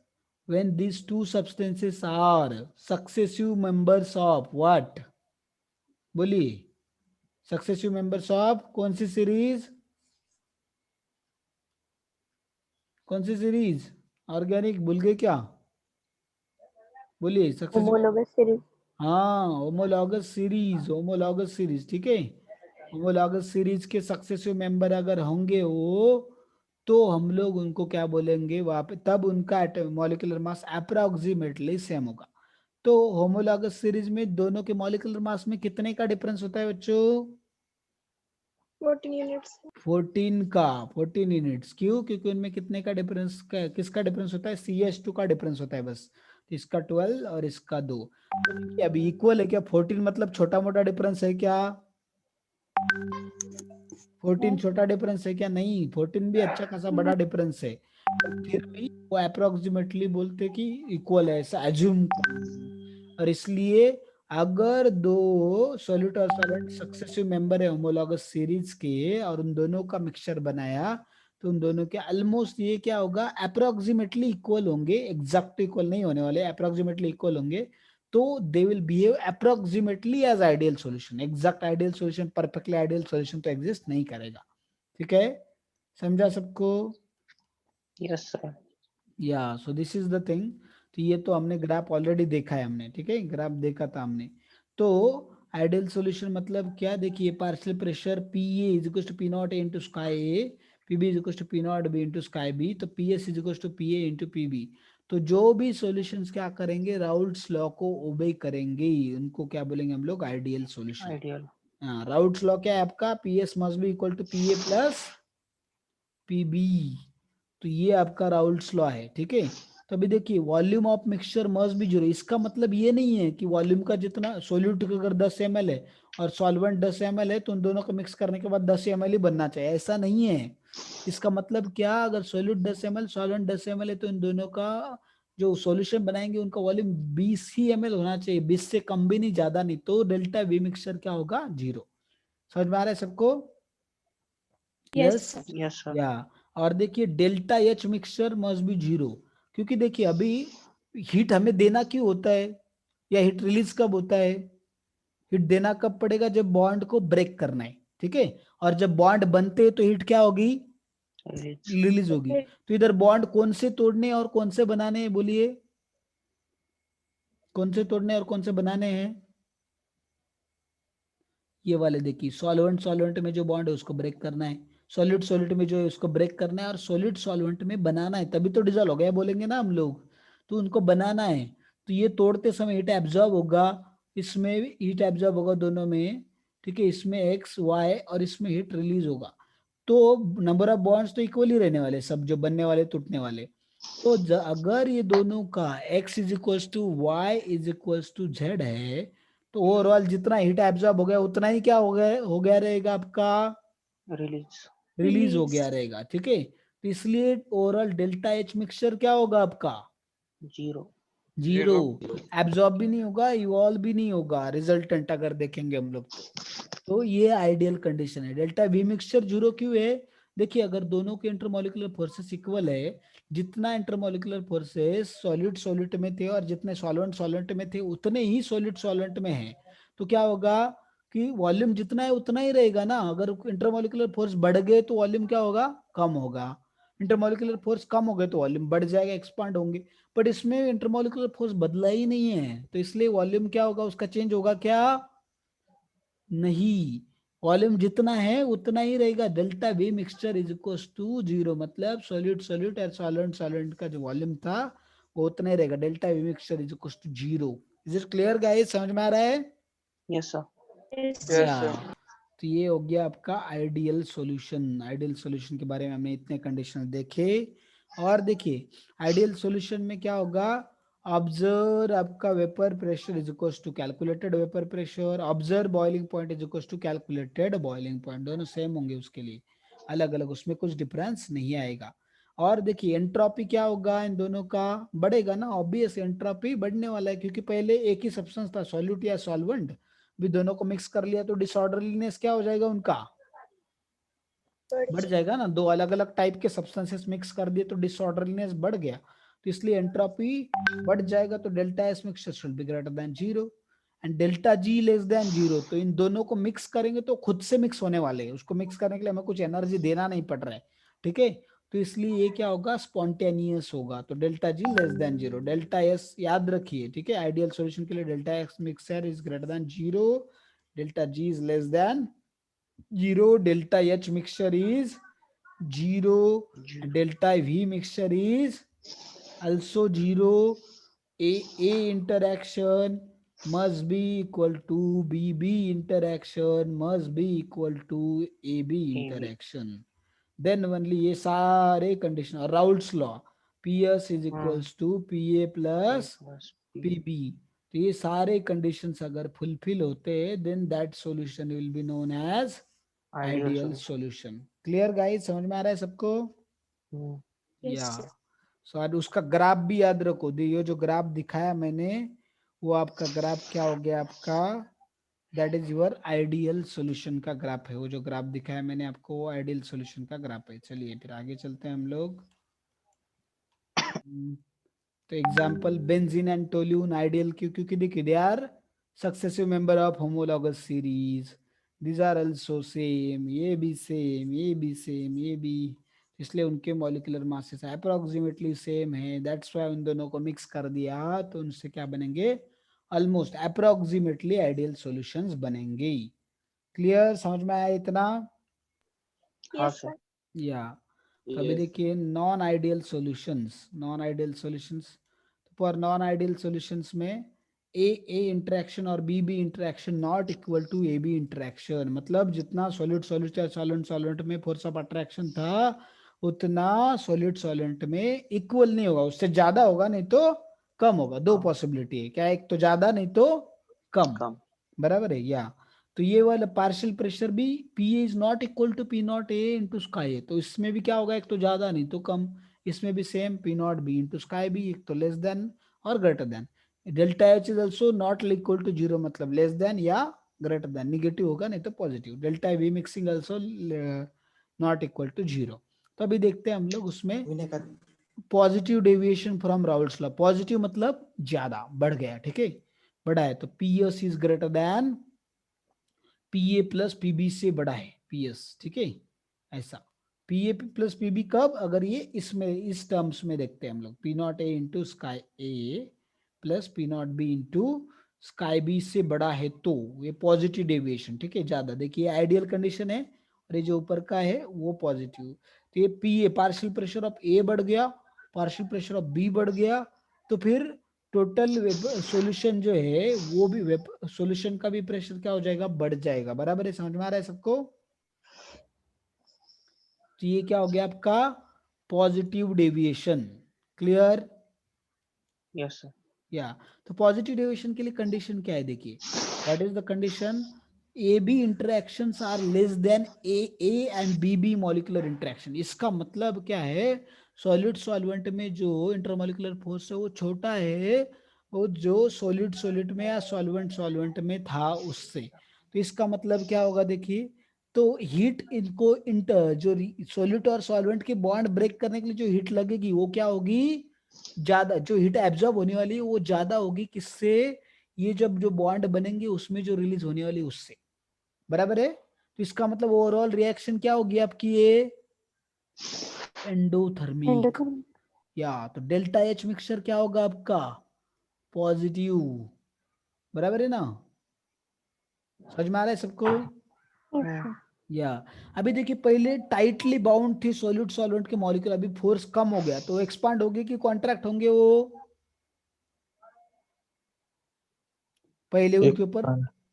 when these two substances are successive members of what, बोलिए, सक्सेसिव मेंबर्स ऑफ कौन सी सीरीज, कौन सी सीरीज, ऑर्गेनिक भूल गए क्या, बोलिए, सक्सेसिव, होमोलोगस सीरीज। हाँ होमोलॉगस सीरीज, होमोलॉगस सीरीज, ठीक है, होमोलॉगस सीरीज के सक्सेसिव मेंबर अगर होंगे वो, तो हम लोग उनको क्या बोलेंगे वहां पे, तब उनका मॉलिक्यूलर मास अप्रोक्सीमेटली सेम होगा। तो होमोलॉगस सीरीज में दोनों के मॉलिक्यूलर मास में कितने का डिफरेंस होता है बच्चों, 14 यूनिट्स। 14 का, 14 यूनिट्स, क्यों, क्योंकि उनमें कितने का डिफरेंस, किसका डिफरेंस होता है, CH2 का डिफरेंस होता है बस, तो इसका 12 और इसका 2, अभी इक्वल है क्या, 14 मतलब छोटा मोटा डिफरेंस है क्या, 14 छोटा डिफरेंस है क्या, नहीं, 14 भी अच्छा खासा बड़ा डिफरेंस है, फिर भी वो अप्रोक्सीमेटली बोलते कि इक्वल है, ऐसा एज्यूम, और इसलिए अगर दो सॉल्यूट और सॉल्वेंट सक्सेसिव मेंबर है होमोलॉगस सीरीज के, और उन दोनों का मिक्सचर बनाया, तो उन दोनों के ऑलमोस्ट ये क्या होगा, अप्रोक्सीमेटली इक्वल होंगे, एग्जैक्ट इक्वल नहीं होने वाले, अप्रोक्सीमेटली इक्वल होंगे, तो they will behave approximately as ideal solution, exact ideal solution, perfectly ideal solution तो एग्जिस्ट नहीं करेगा, ठीक है, समझा सबको, Yes, sir. या so this is the thing. तो ये तो हमने ग्राफ ऑलरेडी देखा है हमने, ठीक है, ग्राफ देखा था हमने। तो आइडियल सॉल्यूशन मतलब क्या, देखिए partial pressure P A is equal to P naught A into chi A, P B is equal to P naught B into chi B, तो P S is equal to P A into P B. तो जो भी solutions क्या करेंगे, Raoult's law को ओबे करेंगे, उनको क्या बोलेंगे हम लोग, आइडियल सॉल्यूशन। Ideal. हाँ, राउल्ट्स लॉ क्या है आपका, P S must be equal to P A plus P B, तो ये आपका राउल्ट्स लॉ है, ठीक है। तो अभी देखिए volume of mixture must be zero, इसका मतलब ये नहीं है कि वॉल्यूम का जितना सोल्यूट अगर 10 ml है और सॉल्वेंट 10 ml है, तो उन दोनों को मिक्स करने के बाद 10 ml ही बनना चाहिए, ऐसा नहीं है। इसका मतलब क्या, अगर सोल्यूट 10 ml सॉल्वेंट 10 ml है, तो इन दोनों का जो सॉल्यूशन बनाएंगे उनका वॉल्यूम 20 ही ml होना चाहिए, 20 से कम भी नहीं, ज्यादा नहीं, तो डेल्टा वी मिक्सचर क्या होगा, जीरो। समझ में आ रहा है सबको, यस यस, Yes, sir. या, और देखिए delta H mixture must be zero, क्योंकि देखिए अभी हीट हमें देना क्यों होता है, या हीट रिलीज कब होता है, हीट देना कब पड़ेगा, जब बॉन्ड को ब्रेक करना है, ठीक है, और जब बॉन्ड बनते हैं तो हीट क्या होगी, Release. रिलीज होगी। तो इधर बॉन्ड कौन से तोड़ने और कौन से बनाने हैं, बोलिए, कौन से तोड़ने और कौन से बनाने हैं, ये वाले देखिए, सॉल्वेंट सॉल्वेंट में जो बॉन्ड है उसको ब्रेक करना है, सॉलिड सॉलिड में जो है उसको ब्रेक करना है, और सॉलिड सॉल्वेंट में बनाना है, तभी तो डिजॉल्व हो गया बोलेंगे ना हम लोग, तो उनको बनाना है। तो ये तोड़ते समय हीट एब्जॉर्ब होगा, इसमें हीट एब्जॉर्ब होगा दोनों में, ठीक है, इसमें एक्स वाई और इसमें हीट रिलीज होगा, तो नंबर ऑफ बॉन्ड्स तो इक्वल ही रहने वाले सब, जो बनने वाले टूटने वाले। तो अगर ये दोनों का x is equals to Y is equals to Z है, तो ओवरऑल जितना हीट एब्जॉर्ब हो गया उतना ही क्या हो गया रहेगा आपका, Release. रिलीज हो Release. गया रहेगा, ठीक है। तो इसलिए ओवरऑल डेल्टा एच मिक्सचर क्या होगा आपका, Zero. जीरो, एब्जॉर्ब भी नहीं होगा, इवॉल्व भी नहीं होगा, रिजल्टेंट अगर देखेंगे हम लोग तो ये आइडियल कंडीशन है। डेल्टा वी मिक्सचर जीरो क्यों है, देखिए अगर दोनों के इंटरमोलिकुलर फोर्सेस इक्वल है, जितना इंटरमोलिकुलर फोर्सेस सॉलिड सॉल्वेंट में थे और जितने सॉल्वेंट सॉल्वेंट में थे उतने ही सॉलिड सॉल्वेंट में है, तो क्या होगा कि वॉल्यूम जितना है उतना ही रहेगा ना, अगर इंटरमोलिकुलर फोर्स बढ़ गए तो वॉल्यूम क्या होगा, कम होगा, इंटरमोलिकुलर फोर्स कम हो गए तो वॉल्यूम बढ़ जाएगा, एक्सपांड होंगे, बट इसमें इंटरमोलिकुलर फोर्स बदला ही नहीं है, तो इसलिए वॉल्यूम क्या होगा, उसका चेंज होगा क्या, नहीं, वॉल्यूम जितना है उतना ही रहेगा, delta V mixture is equal to zero, मतलब सॉल्यूट सॉल्यूट और सॉल्वेंट सॉल्वेंट का जो वॉल्यूम था वो उतना ही रहेगा, delta V mixture is equal to zero. Is it clear guys, समझ में आ रहा है, Yes, sir. Yes. या, तो ये हो गया आपका आइडियल सॉल्यूशन। आइडियल सॉल्यूशन के बारे में हमने इतने कंडीशन देखे, और देखिए आइडियल सॉल्यूशन में क्या होगा, ऑब्जर्व आपका vapour pressure is equal to calculated vapour pressure, observe boiling point is equal to calculated boiling point, दोनों सेम होंगे उसके लिए, अलग अलग उसमें कुछ डिफरेंस नहीं आएगा। और देखिए एंट्रोपी क्या होगा, इन दोनों का बढ़ेगा ना, ऑब्वियस एंट्रोपी बढ़ने वाला है, क्योंकि पहले एक ही सब्सटेंस था सॉल्यूट या सॉल्वेंट, भी दोनों को मिक्स कर लिया तो डिसऑर्डरलीनेस क्या हो जाएगा उनका, बढ़ जाएगा ना। दो अलग अलग टाइप के सब्सटेंसेस मिक्स कर दिए तो डिसऑर्डरलीनेस बढ़ गया, तो इसलिए एंट्रोपी बढ़ जाएगा। तो delta S mixture should be greater than 0 and delta G less than 0। तो इन दोनों को मिक्स करेंगे तो खुद से मिक्स होने वाले हैं, उसको मिक्स करने के लिए हमें कुछ एनर्जी देना नहीं पड़ रहा है, ठीक है। तो इसलिए ये क्या होगा, स्पॉन्टेनियस होगा। तो delta G less than 0, delta S याद रखिए, ठीक है। आइडियल सॉल्यूशन के लिए delta x mixture is greater then 0, delta G is less then 0, delta H mixture is 0, and delta V mixture is also 0. A interaction must be equal to BB interaction must be equal to AB interaction. Then only ये सारे condition और Raoult's law PS is equals to PA plus PB. तो ये सारे conditions अगर fulfill होते हैं then that solution will be known as ideal solution. Clear guys, समझ में आ रहा है सबको? या सॉरी, उसका ग्राफ भी याद रखो, ये जो ग्राफ दिखाया मैंने वो आपका ग्राफ क्या हो गया आपका, that is your ideal solution का ग्राफ है। वो जो ग्राफ दिखाया मैंने आपको वो आइडियल सॉल्यूशन का ग्राफ है। चलिए फिर आगे चलते हैं हम लोग। तो example benzene and toluene ideal क्यों, क्योंकि देखिए they are successive member of homologous series, these are also same, ये भी सेम, ये भी सेम, ये भी, इसलिए उनके मॉलिक्यूलर मासेस अप्रोक्सीमेटली सेम है। दैट्स व्हाई उन दोनों को मिक्स कर दिया तो उनसे क्या बनेंगे, ऑलमोस्ट अप्रोक्सीमेटली आइडियल सॉल्यूशंस बनेंगे। क्लियर, समझ में आया इतना? हाँ सर। या तो अभी देखिए non ideal solutions, non ideal solutions, for non ideal solutions में ए इंटरेक्शन और B interaction not equal to A B interaction. मतलब जितना सॉलिड सॉलिड या सॉल्वेंट सॉल्वेंट में फोर्स ऑफ अट्रैक्शन था उतना सॉलिड सॉल्वेंट में इक्वल नहीं होगा, उससे ज्यादा होगा नहीं तो कम होगा। दो पॉसिबिलिटी है, क्या, एक तो ज्यादा नहीं तो कम। बराबर है। या तो ये वाला पार्शियल प्रेशर भी P is not equal to P naught A into chi, तो इसमें भी क्या होगा, एक तो ज्यादा नहीं तो कम। इसमें भी same, P naught B into chi भी, एक तो लेस देन और greater than. Delta H is also not equal to 0, मतलब लेस देन या ग्रेटर देन, निगेटिव होगा नहीं तो positive. Delta V mixing also not equal to 0। तो अभी देखते हैं हम लोग उसमें positive deviation from Raoult's law. Positive मतलब ज्यादा बढ़ गया, ठीक है, बढ़ा है, तो P S is greater than P A plus P B से बड़ा है पी एस, ठीक है। ऐसा पी ए प्लस पीबी कब, अगर ये इसमें इस टर्म्स में देखते हैं हम लोग, P naught A into chi A plus P naught B into chi B से बड़ा है तो ये पॉजिटिव डेविएशन, ठीक है, ज्यादा। देखिए आइडियल कंडीशन है और ये जो ऊपर का है वो पॉजिटिव। तो ये P A partial pressure of A बढ़ गया, पार्शियल प्रेशर ऑफ बी बढ़ गया, तो फिर टोटल सॉल्यूशन जो है वो भी सॉल्यूशन का भी प्रेशर क्या हो जाएगा, बढ़ जाएगा। बराबर है, समझ में आ रहा है सबको? तो ये क्या हो गया आपका positive deviation. Clear? Yes sir. या तो पॉजिटिव डेविएशन के लिए कंडीशन क्या है, देखिए what is the condition, A B interactions are less than A and B B molecular interaction. इसका मतलब क्या है, सॉलिड सॉल्वेंट में जो इंटरमॉलिक्यूलर फोर्स है वो छोटा है वो जो सॉलिड सॉलिड में या सॉल्वेंट सॉल्वेंट में था उससे। तो इसका मतलब क्या होगा, देखिए तो हीट इनको इंटर जो सॉलिड और सॉल्वेंट के बॉन्ड ब्रेक करने के लिए जो हीट लगेगी वो क्या होगी, ज्यादा। जो हीट एब्जॉर्ब होने वाली है वो ज्यादा होगी, किससे, ये जब जो बॉन्ड बनेंगे उसमें जो रिलीज होने वाली उससे। बराबर है। तो इसका मतलब ओवरऑल रिएक्शन क्या होगी आपकी, ये एंडोथर्मिक। या तो डेल्टा एच मिक्सचर क्या होगा आपका, पॉजिटिव। बराबर है ना, समझ में आ रहा है सबको? या अभी देखिए पहले टाइटली बाउंड थी सॉलिड सॉल्वेंट के मॉलिक्यूल, अभी फोर्स कम हो गया तो एक्सपांड होंगे कि कॉन्ट्रैक्ट होंगे वो, पहले उनके ऊपर,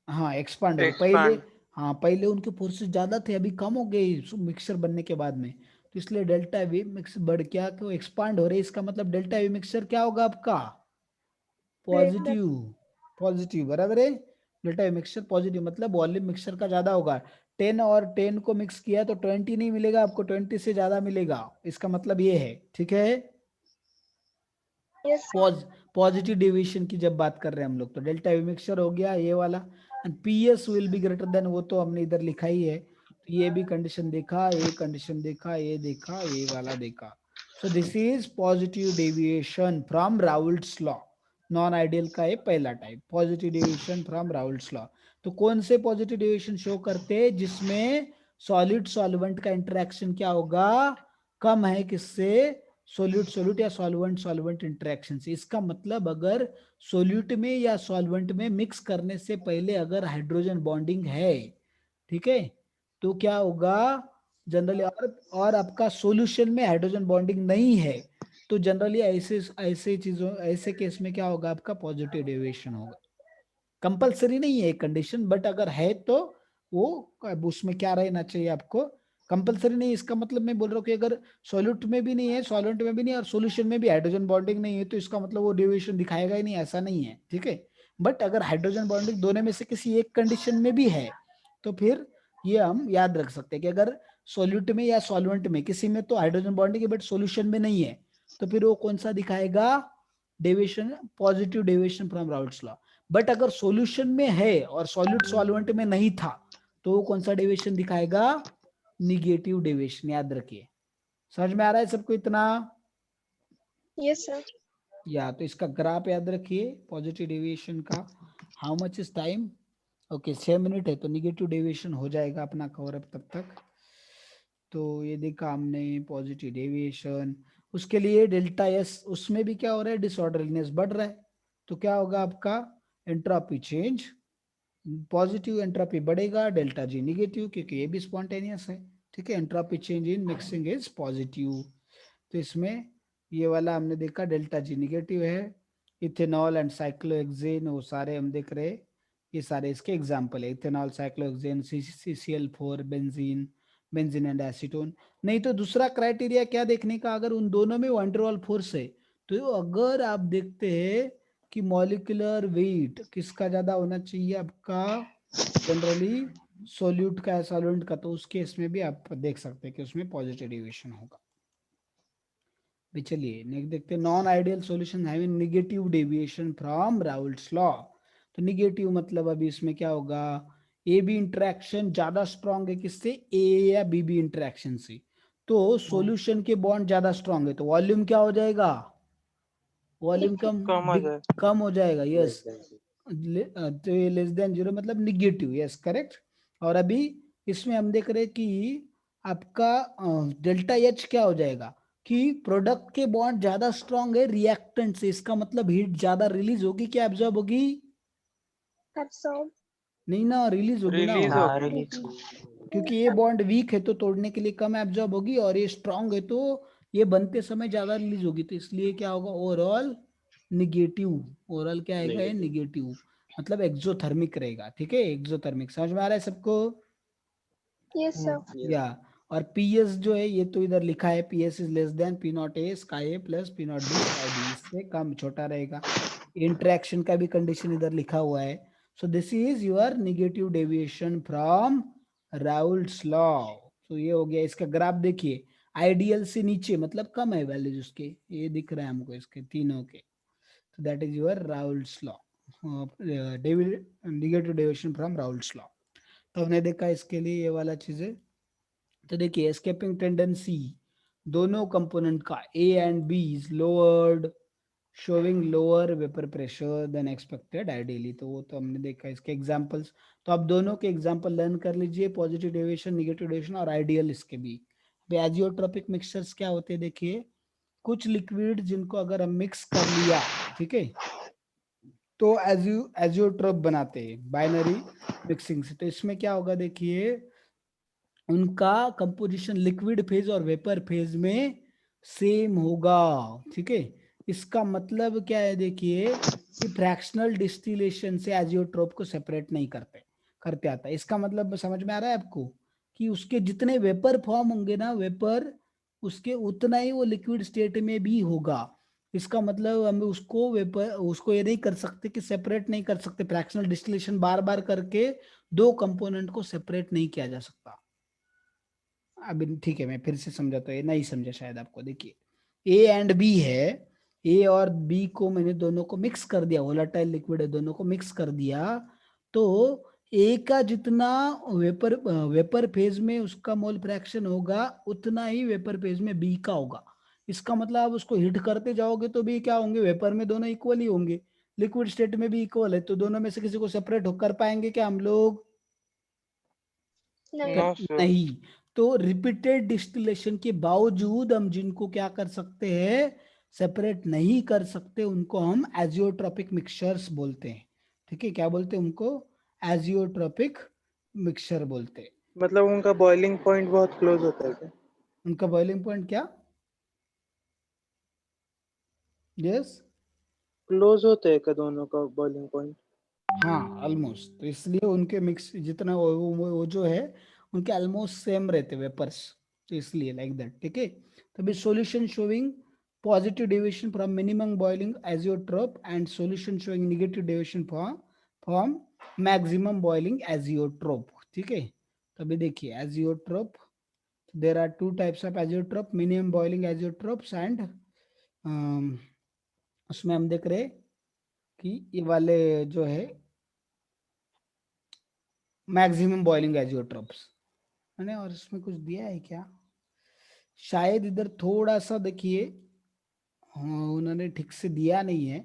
हाँ एक्सपांड हो गए पहले, हाँ पहले उनके फोर्सेस ज्यादा थे अभी कम हो गए मिक्सचर बनने के बाद में, तो इसलिए डेल्टा वी मिक्स बढ़ क्या तो एक्सपांड हो रहे, इसका मतलब डेल्टा वी मिक्सचर क्या होगा आपका, पॉजिटिव। पॉजिटिव, बराबर है। डेल्टा वी मिक्सचर पॉजिटिव मतलब वॉल्यूम मिक्सचर का ज्यादा होगा। 10 और 10 को मिक्स किया तो 20 नहीं मिलेगा आपको, 20 से ज्यादा मिलेगा, इसका मतलब ये है, ठीक है। Yes. पॉजिटिव डेविएशन की जब बात कर रहे हैं हम लोग, तो डेल्टा वी मिक्सचर हो गया ये वाला, and PS will be greater than, वो तो हमने इधर लिखा ही है, तो ये भी कंडीशन देखा, ये कंडीशन देखा, ये देखा, ये वाला देखा। सो this is positive deviation from Raoult's law, non ideal का ये पहला type, positive deviation from Raoult's law. तो कौन से पॉजिटिव डेविएशन शो करते हैं, जिसमें सॉलिड सॉल्वेंट का इंटरेक्शन क्या होगा, कम है, किससे, सोल्यूट सोल्यूट या सॉल्वेंट सॉल्वेंट इंटरेक्शन से। इसका मतलब अगर सोल्यूट में या सॉल्वेंट में मिक्स करने से पहले अगर हाइड्रोजन बॉन्डिंग है, ठीक है, तो क्या होगा जनरली, और आपका सॉल्यूशन में हाइड्रोजन बॉन्डिंग नहीं है, तो जनरली ऐसे ऐसे चीजों, ऐसे केस में क्या होगा, आपका पॉजिटिव डेविएशन होगा। कंपलसरी नहीं है कंडीशन, बट अगर है तो वो उसमें क्या रहना चाहिए आपको, कंपलसरी नहीं। इसका मतलब मैं बोल रहा हूँ कि अगर सॉल्यूट में भी नहीं है, सॉल्वेंट में भी नहीं, और सॉल्यूशन में भी हाइड्रोजन बॉन्डिंग नहीं है, तो इसका मतलब वो डेविएशन दिखाएगा ही नहीं, ऐसा नहीं है, ठीक है। बट अगर हाइड्रोजन बॉन्डिंग दोनों में से किसी एक कंडीशन में भी है, तो फिर ये हम याद रख सकते हैं कि अगर सॉल्यूट में या सॉल्वेंट में किसी में तो हाइड्रोजन बॉन्डिंग है बट सॉल्यूशन में नहीं है, तो फिर वो कौन सा दिखाएगा, deviation, positive deviation from Raoult's law. But अगर सॉल्यूशन में है और सॉल्यूट सॉल्वेंट में नहीं था, तो वो कौन सा डेविएशन दिखाएगा, निगेटिव डेविएशन, याद रखिए। समझ में आ रहा है सबको इतना? Yes, sir. या तो इसका ग्राफ याद रखिए पॉजिटिव डेविएशन का। How much is time? Okay 6 minute है, तो निगेटिव डेविएशन हो जाएगा अपना कवर अप तब तक। तो ये देखा हमने पॉजिटिव डेविएशन, उसके लिए डेल्टा एस, उसमें भी क्या हो रहा है, डिसऑर्डरलीनेस बढ़ रहा है, तो क्या होगा आपका एंट्रोपी चेंज, पॉजिटिव एंट्रोपी बढ़ेगा, डेल्टा जी निगेटिव, क्योंकि ये भी स्पॉन्टेनियस है, ठीक है। Entropy change in mixing is positive, तो इसमें ये वाला हमने देखा डेल्टा जी निगेटिव है। इथेनॉल एंड साइक्लोहेक्सेन, वो सारे हम देख रहे, ये सारे इसके एग्जाम्पल है, ethanol, cyclohexane, CCl4, benzene, benzene and acetone. नहीं तो दूसरा क्राइटेरिया क्या देखने का, अगर उन दोनों में वैन डेर वाल्स फोर्स है, तो अगर आप देखते हैं कि मॉलिक्यूलर वेट किसका ज्यादा होना चाहिए आपका, जनरली सोल्यूट का, सॉल्वेंट का, तो उस केस में भी आप देख सकते हैं कि उसमें पॉजिटिव डेविएशन होगा। चलिए नेक्स्ट देखते हैं, non ideal solution having negative deviation from Raoult's law. तो नेगेटिव मतलब अभी इसमें क्या होगा, ए बी इंटरेक्शन ज्यादा स्ट्रॉन्ग है किससे, ए या बी बी इंटरेक्शन से, तो सॉल्यूशन के बॉन्ड ज्यादा स्ट्रॉन्ग है, तो वॉल्यूम क्या हो जाएगा, वॉल्यूम कम हो जाएगा, यस। तो ये लेस देन 0 मतलब निगेटिव, यस करेक्ट। और अभी इसमें हम देख रहे हैं कि आपका डेल्टा एच क्या हो जाएगा, कि प्रोडक्ट के बॉन्ड ज्यादा स्ट्रॉन्ग है रिएक्टेंट से, इसका मतलब हीट ज्यादा रिलीज होगी, क्या एब्जॉर्ब होगी, Absorb. नहीं ना, रिलीज होगी ना, हाँ रिलीज। क्योंकि ये बॉन्ड वीक है तो तोड़ने के लिए कम एब्जॉर्ब होगी, और ये स्ट्रांग है तो ये बनते समय ज्यादा रिलीज होगी, तो इसलिए क्या होगा, ओवरऑल निगेटिव, ओवरऑल क्या आएगा, ये निगेटिव, मतलब एक्सोथर्मिक रहेगा, ठीक है, एक्सोथर्मिक। समझ में आ रहा है सबको? Yes, sir. या और पीएस जो है ये तो इधर लिखा है, P S is less than P naught A chi A plus P naught B chi B, इससे कम छोटा रहेगा। इंटरेक्शन का भी कंडीशन इधर लिखा हुआ है। सो this is your negative deviation from Raoult's law. तो ये हो गया, इसका ग्राफ देखिए, आइडियल से नीचे मतलब कम है वैल्यूज उसके, ये दिख रहा है हमको इसके तीनों के, तो that is your Raoult's law, negative deviation from Raoult's law. तो हमने देखा इसके लिए ये वाला चीजें। तो देखिए एस्केपिंग टेंडेंसी दोनों कंपोनेंट का A and B is lowered, showing lower vapour pressure than expected ideally, तो वो तो हमने देखा इसके एग्जांपल्स। तो आप दोनों के एग्जांपल लर्न कर लीजिए, पॉजिटिव डेविएशन, नेगेटिव डेविएशन और आइडियल इसके भी। एजियोट्रोपिक मिक्सचर्स क्या होते हैं, देखिए कुछ लिक्विड जिनको अगर हम मिक्स कर लिया, ठीक है, तो एजियोट्रोप बनाते हैं बाइनरी मिक्सिंग से। तो इसमें क्या होगा, देखिए उनका कंपोजिशन लिक्विड फेज और वेपर फेज में सेम होगा, ठीक है। इसका मतलब क्या है, देखिए कि फ्रैक्शनल डिस्टिलेशन से एजियोट्रोप को सेपरेट नहीं करते आता। इसका मतलब समझ में आ रहा है आपको, कि उसके जितने वेपर फॉर्म होंगे ना, वेपर उसके उतना ही वो लिक्विड स्टेट में भी होगा। इसका मतलब हम उसको वेपर उसको ये नहीं कर सकते कि सेपरेट नहीं कर सकते, फ्रैक्शनल डिस्टिलेशन बार बार करके दो कंपोनेंट को सेपरेट नहीं किया जा सकता। अभी ठीक है, मैं फिर से समझाता हूँ, ये नहीं समझा शायद आपको। देखिए ए एंड बी है, ए और बी को मैंने दोनों को मिक्स कर दिया, वोलेटाइल लिक्विड है, दोनों को मिक्स कर दिया, तो ए का जितना वेपर फेज में उसका मोल फ्रैक्शन होगा उतना ही वेपर फेज में बी का होगा। इसका मतलब आप उसको हिट करते जाओगे तो भी क्या होंगे, वेपर में दोनों इक्वल ही होंगे, लिक्विड स्टेट में भी इक्वल है, तो दोनों में से किसी को सेपरेट कर पाएंगे क्या हम लोग? नहीं। No sir. नहीं। तो रिपीटेड डिस्टिलेशन के बावजूद हम जिनको क्या कर सकते हैं, सेपरेट नहीं कर सकते, उनको हम एजियोट्रोपिक मिक्सचर्स बोलते हैं। ठीक है, क्या बोलते हैं उनको? एजियोट्रोपिक मिक्सचर बोलते हैं। मतलब उनका बॉइलिंग पॉइंट बहुत क्लोज होता है क्या? उनका बॉइलिंग पॉइंट क्या? यस, क्लोज होते हैं क्या दोनों का बॉइलिंग पॉइंट? हाँ ऑलमोस्ट। तो इसलिए उनके मिक्स जितना वो जो है उनके ऑलमोस्ट सेम रहते वेपर्स, तो इसलिए लाइक दैट। ठीक है, तो अभी solution showing positive deviation from minimum boiling azeotrope and solution showing negative deviation from maximum boiling azeotrope. ठीक है, तो अभी देखिए azeotrope, there are two types of azeotrope, minimum boiling azeotropes and उसमें हम देख रहे कि ये वाले जो है मैक्सिमम बॉइलिंग एजियोट्रोप्स मैंने, और इसमें कुछ दिया है क्या शायद इधर थोड़ा सा देखिए, हाँ उन्होंने ठीक से दिया नहीं है,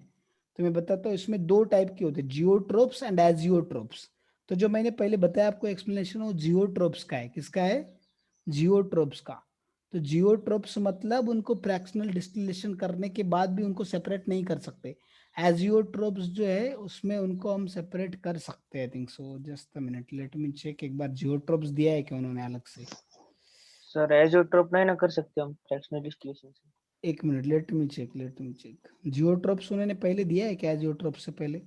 तो मैं बताता हूँ। इसमें दो टाइप के होते हैं, जियोट्रोप्स एंड एजियोट्रोप्स। तो जो मैंने पहले बताया आपको एक्सप्लेनेशन, वो जियोट्रोप्स का है। किसका है? जियोट्रोप्स का। तो जियोट्रोप्स मतलब उनको फ्रैक्शनल डिस्टिलेशन करने के बाद भी उनको सेपरेट नहीं कर सकते। एजियोट्रोप्स जो है उसमें उनको हम सेपरेट कर सकते हैं। I think so, just a minute, let me check एक बार जियोट्रोप्स दिया है क्या उन्होंने अलग से। सर एजोट्रोप नहीं ना कर सकते हम फ्रैक्शनल डिस्टिलेशन से? एक मिनट, लेट मी चेक। जियोट्रोप्स उन्होंने पहले दिया है क्या जियोट्रोप्स से पहले?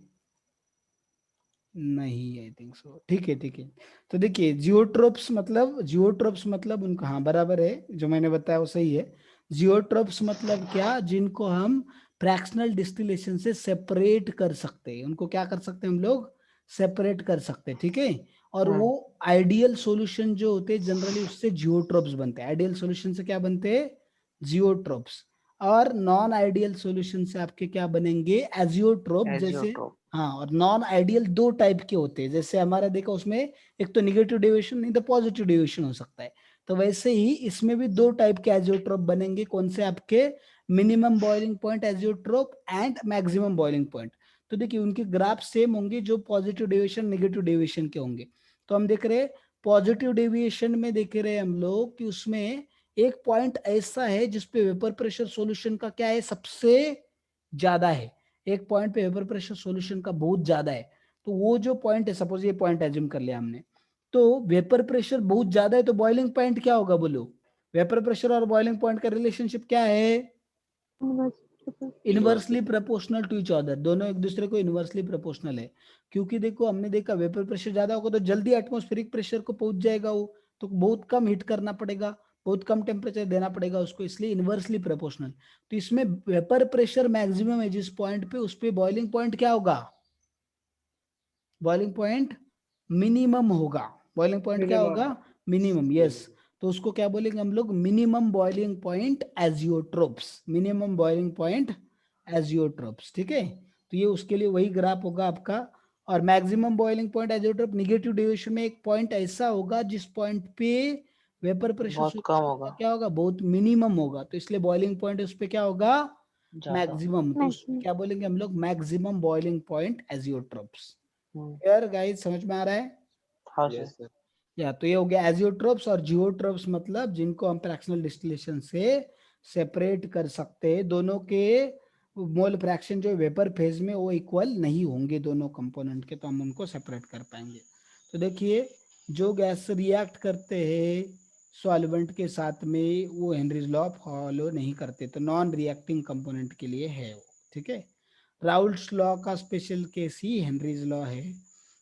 नहीं, आई थिंक सो। ठीक है ठीक है, तो देखिए जियोट्रोप्स मतलब उनका, हाँ बराबर है, जो मैंने बताया वो सही है। जियोट्रोप्स मतलब क्या? जिनको हम फ्रैक्शनल डिस्टिलेशन से सेपरेट कर सकते हैं, उनको क्या कर सकते हैं हम लोग? सेपरेट कर सकते हैं। ठीक है, और वो आइडियल सॉल्यूशन जो होते हैं जनरली उससे जियोट्रोप्स बनते हैं। आइडियल सॉल्यूशन से क्या बनते हैं? जियोट्रोप्स। और नॉन आइडियल सॉल्यूशन से आपके क्या बनेंगे? एजियोट्रोप। जैसे एजोट्रोप। हाँ, और नॉन आइडियल दो टाइप के होते हैं, जैसे हमारा देखा उसमें एक तो निगेटिव डेविएशन, नहीं तो पॉजिटिव डेविएशन हो सकता है। तो वैसे ही इसमें भी दो टाइप के एजियोट्रोप बनेंगे। कौन से? आपके minimum boiling point azeotrope and maximum boiling point. तो देखिए उनके ग्राफ सेम होंगे, जो पॉजिटिव डेविएशन नेगेटिव डेविएशन के होंगे। तो हम देख रहे पॉजिटिव डेविएशन में देख रहे हम लोग कि उसमें एक पॉइंट ऐसा है जिसपे वेपर प्रेशर सॉल्यूशन का क्या है, सबसे ज्यादा है। एक पॉइंट पे वेपर प्रेशर सॉल्यूशन का बहुत ज्यादा है। तो वो जो पॉइंट है, सपोज ये पॉइंट एज्यूम कर लिया हमने, तो वेपर प्रेशर बहुत ज्यादा है, तो बॉइलिंग पॉइंट क्या होगा बोलो? वेपर प्रेशर और बॉइलिंग पॉइंट का रिलेशनशिप क्या है? Inversely proportional to each other. दोनों एक दूसरे को इनवर्सली प्रोपोर्शनल है। क्योंकि देखो हमने देखा वेपर प्रेशर ज्यादा होगा तो जल्दी एटमॉस्फेरिक प्रेशर को पहुंच जाएगा वो, तो बहुत कम हीट करना पड़ेगा, बहुत कम टेम्परेचर देना पड़ेगा उसको, इसलिए इनवर्सली प्रोपोर्शनल। तो इसमें वेपर प्रेशर मैक्सिमम है जिस पॉइंट पे, उस पे बॉइलिंग पॉइंट क्या होगा? बॉइलिंग पॉइंट मिनिमम होगा। बॉइलिंग पॉइंट क्या होगा? मिनिमम। यस, तो उसको क्या बोलेंगे हम लोग? Minimum boiling point azeotropes. Minimum boiling point azeotropes. ठीक है, तो ये उसके लिए वही ग्राफ होगा आपका। और maximum boiling point azeotrope negative deviation में एक पॉइंट ऐसा होगा जिस पॉइंट पे वेपर प्रेशर बहुत कम सॉल्यूशन का होगा। क्या होगा? बहुत मिनिमम होगा, तो इसलिए बॉइलिंग पॉइंट उस पे क्या होगा? ज्यादा। मैक्सिमम। तो उसमें क्या बोलेंगे हम लोग? Maximum boiling point azeotropes. Hmm, यार गाइस समझ में आ रहा है? हाँ सर। या तो ये हो गया एजियोट्रोप्स। और जियोट्रोप्स मतलब जिनको हम फ्रैक्शनल डिस्टिलेशन से सेपरेट कर सकते हैं। दोनों के मोल फ्रैक्शन जो वेपर फेज में वो इक्वल नहीं होंगे दोनों कंपोनेंट के, तो हम उनको सेपरेट कर पाएंगे। तो देखिए जो गैस रिएक्ट करते हैं सॉल्वेंट के साथ में वो हेनरीज लॉ फॉलो नहीं करते, तो नॉन रिएक्टिंग कंपोनेंट के लिए है वो। ठीक है, राउल्ट्स लॉ का स्पेशल केस ही हेनरीज लॉ है।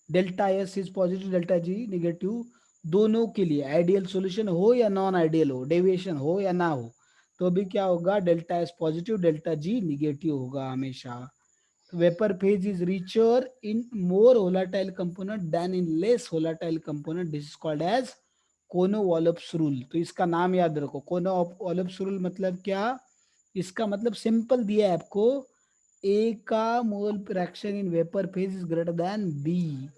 Delta S is positive, delta G negative, दोनों के लिए आइडियल सॉल्यूशन हो या नॉन आइडियल हो, डेविएशन हो या ना हो, तो भी क्या होगा, delta S positive delta G negative होगा हमेशा। तो vapour phase is richer in more volatile component than in less volatile component, this is called as Konowaloff's rule. तो इसका नाम याद रखो, कोनो-वॉल्फ्स रूल मतलब क्या, इसका मतलब सिंपल दिया है आपको, ए का mole fraction in vapour phase is greater than B,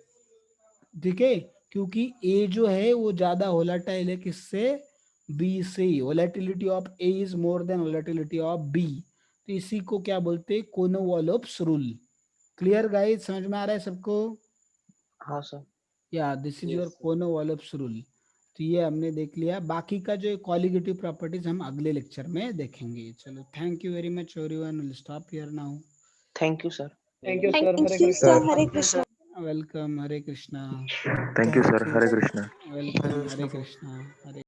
ठीक है, क्योंकि ए जो है वो ज्यादा वोलेटाइल है किससे, बी से, volatility of A is more than volatility of B, तो इसी को क्या बोलते हैं, कोनो-वॉल्फ्स रूल। क्लियर गाइस, समझ में आ रहा है सबको? हाँ sir. Yeah this is Yes, your sir. Konowaloff's rule. तो ये हमने देख लिया, बाकी का जो कॉलिगेटिव प्रॉपर्टीज हम अगले लेक्चर में देखेंगे। चलो, thank you very much everyone, will stop here now. Thank you sir. Thank you, sir. Thank Hare you, Krishna. sir. Hare Krishna. Welcome, Hare Krishna. Thank you sir, Hare Krishna. Welcome, Hare Krishna, Hare